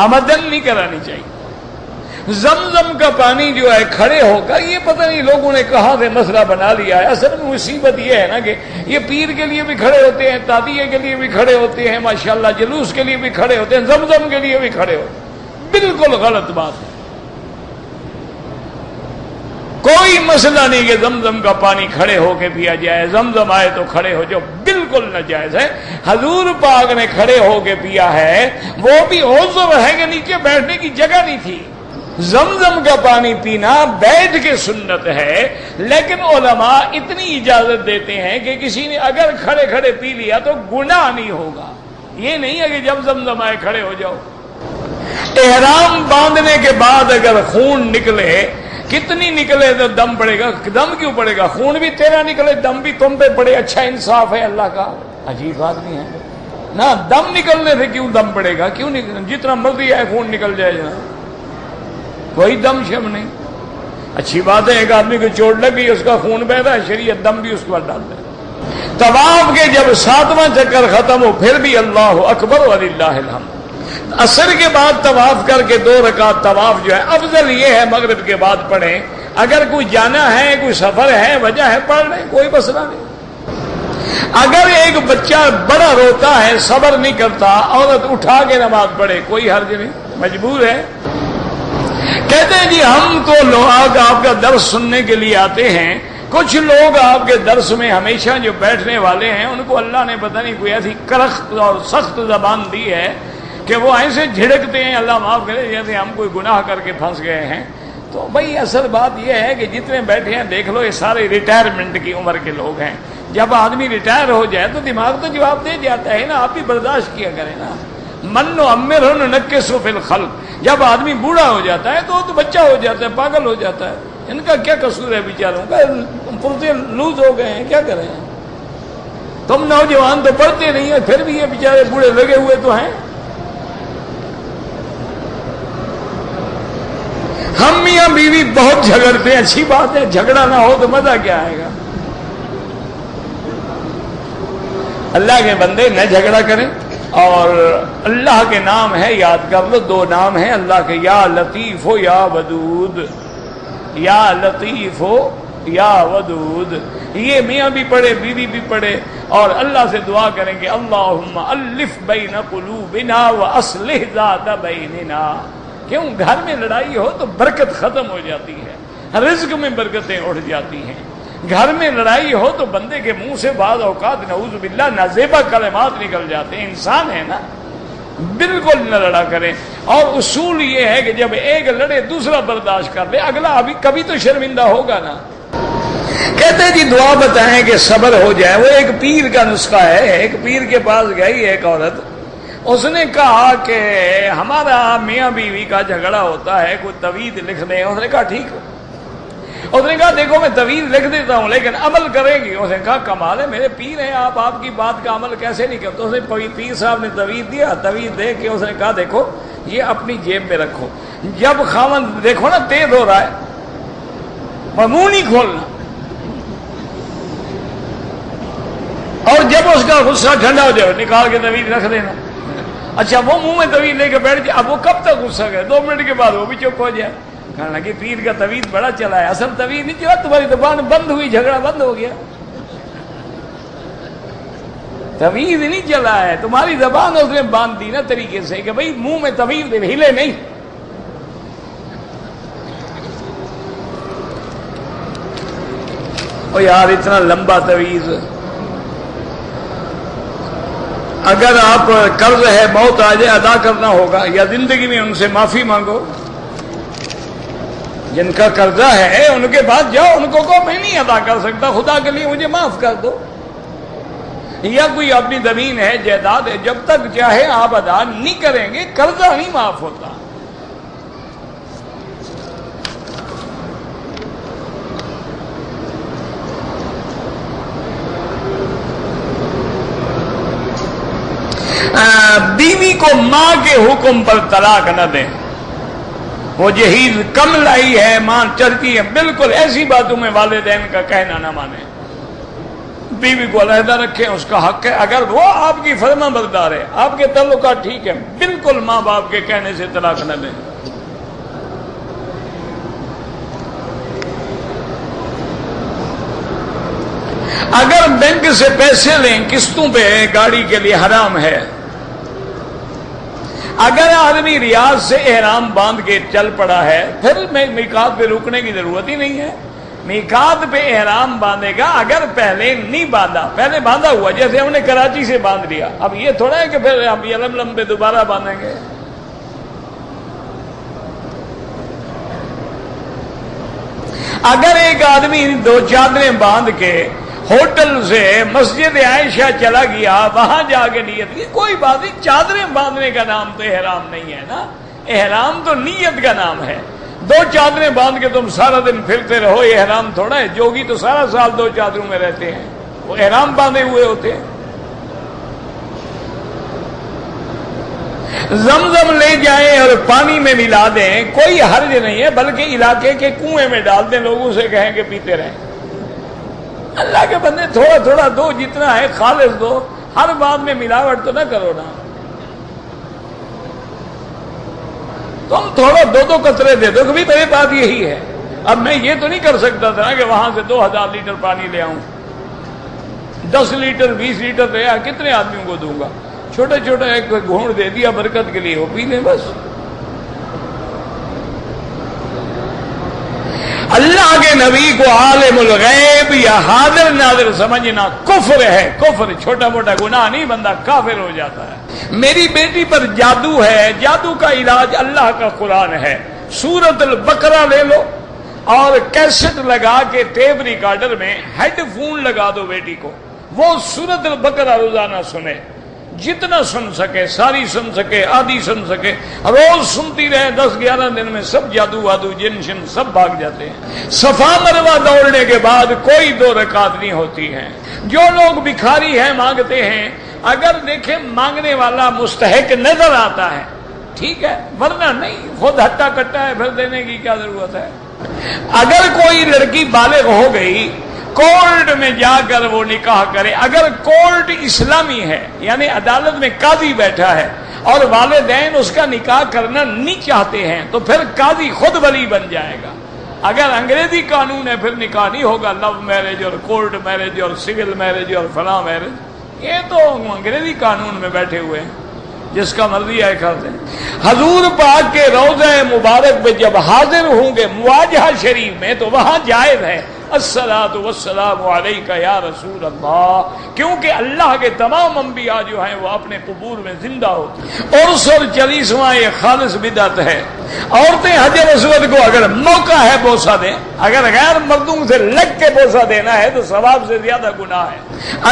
آمدن نہیں کرانی چاہیے. زمزم کا پانی جو ہے کھڑے ہو کر، یہ پتہ نہیں لوگوں نے کہاں سے مسئلہ بنا لیا ہے. اصل میں مصیبت یہ ہے نا کہ یہ پیر کے لیے بھی کھڑے ہوتے ہیں، تادیے کے لیے بھی کھڑے ہوتے ہیں، ماشاءاللہ جلوس کے لیے بھی کھڑے ہوتے ہیں، زمزم کے لیے بھی کھڑے ہوتے ہیں. بالکل غلط بات ہے. کوئی مسئلہ نہیں کہ زمزم کا پانی کھڑے ہو کے پیا جائے، زمزم آئے تو کھڑے ہو جو، بالکل ناجائز ہے. حضور پاک نے کھڑے ہو کے پیا ہے، وہ بھی عذر ہے کہ نیچے بیٹھنے کی جگہ نہیں تھی. زمزم کا پانی پینا بیٹھ کے سنت ہے، لیکن علماء اتنی اجازت دیتے ہیں کہ کسی نے اگر کھڑے کھڑے پی لیا تو گناہ نہیں ہوگا. یہ نہیں ہے کہ جب زمزم آئے کھڑے ہو جاؤ. احرام باندھنے کے بعد اگر خون نکلے، کتنی نکلے تو دم پڑے گا؟ دم کیوں پڑے گا؟ خون بھی تیرا نکلے، دم بھی تم پہ پڑے، اچھا انصاف ہے اللہ کا. عجیب آدمی ہے نا، دم نکلنے سے کیوں دم پڑے گا؟ کیوں نہیں؟ جتنا مرضی ہے خون نکل جائے جناب، کوئی دم شم نہیں. اچھی بات ہے، ایک آدمی کو چوٹ لگ گئی، اس کا خون بہ رہا ہے، شریعت دم بھی اس پر ڈال دے۔ طواف کے جب 7واں چکر ختم ہو پھر بھی اللہ اکبر وللہ الحمد۔ عصر کے بعد طواف کر کے 2 رکعت طواف جو ہے افضل یہ ہے مغرب کے بعد پڑھیں۔ اگر کوئی جانا ہے، کوئی سفر ہے، وجہ ہے، پڑھ لیں، کوئی مسئلہ نہیں۔ اگر ایک بچہ بڑا روتا ہے، صبر نہیں کرتا، عورت اٹھا کے نماز پڑھے، کوئی حرج نہیں، مجبور ہے۔ کہتے ہیں جی ہم تو لوگ آپ کا درس سننے کے لیے آتے ہیں، کچھ لوگ آپ کے درس میں ہمیشہ جو بیٹھنے والے ہیں ان کو اللہ نے پتہ نہیں کوئی ایسی کرخت اور سخت زبان دی ہے کہ وہ ایسے جھڑکتے ہیں، اللہ معاف کرے، جیسے ہم کوئی گناہ کر کے پھنس گئے ہیں۔ تو بھائی اصل بات یہ ہے کہ جتنے بیٹھے ہیں دیکھ لو، یہ سارے ریٹائرمنٹ کی عمر کے لوگ ہیں۔ جب آدمی ریٹائر ہو جائے تو دماغ تو جواب دے جاتا ہے نا، آپ بھی برداشت کیا کریں نا۔ من عمر نکسو فی الخلق، جب آدمی بوڑھا ہو جاتا ہے تو بچہ ہو جاتا ہے، پاگل ہو جاتا ہے۔ ان کا کیا قصور ہے بیچاروں کا؟ پرزے لوز ہو گئے ہیں، کیا کریں؟ تم نوجوان تو پڑھتے نہیں ہیں، پھر بھی یہ بیچارے بوڑھے لگے ہوئے تو ہیں۔ ہم میاں بیوی بہت جھگڑتے ہیں، اچھی بات ہے، جھگڑا نہ ہو تو مزہ کیا آئے گا؟ اللہ کے بندے نہ جھگڑا کریں، اور اللہ کے نام ہے، یاد کر لو، 2 نام ہیں اللہ کے، یا لطیف ہو یا ودود، یا لطیف ہو یا ودود۔ یہ میاں بھی پڑھے، بیوی بھی پڑھے، اور اللہ سے دعا کریں کہ اللہم الف بین قلوبنا واصلح ذات بیننا۔ کیوں؟ گھر میں لڑائی ہو تو برکت ختم ہو جاتی ہے، رزق میں برکتیں اٹھ جاتی ہیں۔ گھر میں لڑائی ہو تو بندے کے منہ سے بعض اوقات نعوذ باللہ نازیبہ کلمات نکل جاتے ہیں۔ انسان ہے نا، بالکل نہ لڑا کریں۔ اور اصول یہ ہے کہ جب ایک لڑے دوسرا برداشت کر لے، اگلا ابھی کبھی تو شرمندہ ہوگا نا۔ کہتے ہیں جی دعا بتائیں کہ صبر ہو جائے۔ وہ ایک پیر کا نسخہ ہے۔ ایک پیر کے پاس گئی ایک عورت، اس نے کہا کہ ہمارا میاں بیوی کا جھگڑا ہوتا ہے، کوئی توید لکھ دیں۔ اس نے کہا ٹھیک ہے۔ اس نے کہا دیکھو میں توید لکھ دیتا ہوں لیکن عمل کرے گی؟ اس نے کہا کمال ہے، میرے پیر ہیں آپ کی بات کا عمل کیسے نہیں کرتے؟ اس نے پیر صاحب نے توید دیا، توید دے کے اس نے کہا دیکھو یہ اپنی جیب میں رکھو، جب خاوند دیکھو نا تیز ہو رہا ہے، منہ نہیں کھولنا، اور جب اس کا غصہ ٹھنڈا ہو جائے نکال کے توید رکھ دینا۔ اچھا وہ منہ میں توید لے کے بیٹھ جائے، اب وہ کب تک غصہ کرے؟ 2 منٹ کے بعد وہ بھی چپ ہو جائے۔ کہنے لگے پیر کا توید بڑا چلا ہے، اصل توید نہیں چلا، تمہاری زبان بند ہوئی، جھگڑا بند ہو گیا۔ توید نہیں چلا ہے، تمہاری زبان اس نے باندھ دی نا طریقے سے کہ بھئی منہ میں توید ہلے نہیں۔ او یار اتنا لمبا توید، اگر آپ قرض ہے موت آ جائے ادا کرنا ہوگا، یا زندگی میں ان سے معافی مانگو۔ جن کا قرضہ ہے ان کے پاس جاؤ، ان کو کہو میں نہیں ادا کر سکتا، خدا کے لیے مجھے معاف کر دو۔ یا کوئی اپنی زمین ہے، جائیداد ہے، جب تک چاہے آپ ادا نہیں کریں گے قرضہ نہیں معاف ہوتا۔ بیوی کو ماں کے حکم پر طلاق نہ دیں۔ وہ جہیز کم لائی ہے، ماں چڑھتی ہے، بالکل ایسی باتوں میں والدین کا کہنا نہ مانے۔ بیوی کو علیحدہ رکھیں، اس کا حق ہے۔ اگر وہ آپ کی فرما بردار ہے، آپ کے تعلقات ٹھیک ہے، بالکل ماں باپ کے کہنے سے طلاق نہ دیں۔ اگر بینک سے پیسے لیں قسطوں پہ گاڑی کے لیے حرام ہے۔ اگر آدمی ریاض سے احرام باندھ کے چل پڑا ہے پھر میقات پہ رکنے کی ضرورت ہی نہیں ہے۔ میقات پہ احرام باندھے گا، اگر پہلے نہیں باندھا، پہلے باندھا ہوا جیسے ہم نے کراچی سے باندھ لیا، اب یہ تھوڑا ہے کہ پھر ہم یلملم پہ دوبارہ باندھیں گے۔ اگر ایک آدمی 2 چادریں باندھ کے ہوٹل سے مسجد عائشہ چلا گیا، وہاں جا کے نیت کی، کوئی بات نہیں، چادریں باندھنے کا نام تو احرام نہیں ہے نا، احرام تو نیت کا نام ہے۔ 2 چادریں باندھ کے تم سارا دن پھرتے رہو، یہ احرام تھوڑا ہے۔ جوگی تو سارا سال 2 چادروں میں رہتے ہیں، وہ احرام باندھے ہوئے ہوتے ہیں۔ زمزم لے جائیں اور پانی میں ملا دیں، کوئی حرج نہیں ہے، بلکہ علاقے کے کنویں میں ڈال دیں، لوگوں سے کہیں کہ پیتے رہیں۔ اللہ کے بندے تھوڑا تھوڑا دو، جتنا ہے خالص دو، ہر بات میں ملاوٹ تو نہ کرو نا۔ تم تھوڑا دو دو قطرے دے دو، کبھی میری بات یہی ہے۔ اب میں یہ تو نہیں کر سکتا تھا کہ وہاں سے 2000 لیٹر پانی لے آؤں، 10 لیٹر 20 لیٹر لے آ، کتنے آدمیوں کو دوں گا؟ چھوٹا چھوٹا ایک گھونٹ دے دیا برکت کے لیے، وہ پی لیں بس۔ اللہ کے نبی کو عالم الغیب یا حاضر ناظر سمجھنا کفر ہے، کفر، چھوٹا موٹا گناہ نہیں، بندہ کافر ہو جاتا ہے۔ میری بیٹی پر جادو ہے، جادو کا علاج اللہ کا قرآن ہے۔ سورۃ البقرہ لے لو اور کیسٹ لگا کے ٹیپ ریکارڈر میں ہیڈ فون لگا دو بیٹی کو، وہ سورۃ البقرہ روزانہ سنے، جتنا سن سکے، ساری سن سکے، آدھی سن سکے، روز سنتی رہے، 10-11 دن میں سب جادو وادو جن شن سب بھاگ جاتے ہیں۔ صفا مروہ دوڑنے کے بعد کوئی 2 رکعت نہیں ہوتی ہیں۔ جو لوگ بھکاری ہیں، مانگتے ہیں، اگر دیکھیں مانگنے والا مستحق نظر آتا ہے ٹھیک ہے، ورنہ نہیں، خود ہٹا کٹا ہے، پھر دینے کی کیا ضرورت ہے۔ اگر کوئی لڑکی بالغ ہو گئی، کورٹ میں جا کر وہ نکاح کرے، اگر کورٹ اسلامی ہے یعنی عدالت میں قاضی بیٹھا ہے اور والدین اس کا نکاح کرنا نہیں چاہتے ہیں، تو پھر قاضی خود ولی بن جائے گا۔ اگر انگریزی قانون ہے پھر نکاح نہیں ہوگا، لو میرج اور کورٹ میرج اور سول میرج اور فلاں میرج، یہ تو انگریزی قانون میں بیٹھے ہوئے ہیں، جس کا مرضی ہے کرتے ہیں۔ حضور پاک کے روضہ مبارک پہ جب حاضر ہوں گے مواجہہ شریف میں، تو وہاں جائز ہے الصلاۃ والسلام علیک یا رسول اللہ، کیونکہ اللہ کے تمام انبیاء جو ہیں وہ اپنے قبور میں زندہ ہوتے ہیں۔ اور 40واں یہ خالص بدعت ہے۔ عورتیں حجر اسود کو اگر موقع ہے بوسہ دیں، اگر غیر مردوں سے لگ کے بوسہ دینا ہے تو ثواب سے زیادہ گناہ ہے۔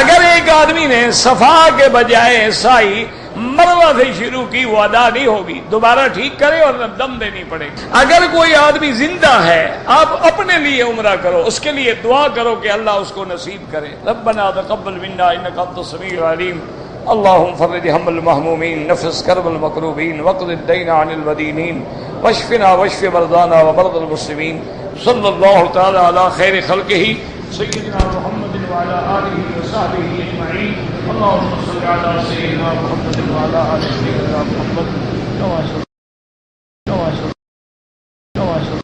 اگر ایک آدمی نے صفا کے بجائے سائی مروہ سے شروع کی، وہ ادا نہیں ہوگی، دوبارہ ٹھیک کرے اور دم دینی پڑے گی۔ اگر کوئی آدمی زندہ ہے، آپ اپنے لیے عمرہ کرو، اس کے لیے دعا کرو کہ اللہ اس کو نصیب کرے۔ ربنا تقبل منا انک انت السمیع العلیم، اللهم فرج هم المهمومین، نفس کرب المکروبین، وقض الدین عن المدینین، واشفنا واشف مرضانا ومرضى المسلمین، صلی اللہ تعالی علی خیر خلقہ سیدنا محمد وعلى آلہ وصحبہ اجمعین۔ اللهم صل على سيدنا محمد وعلى آل سيدنا محمد كما صليت كما صليت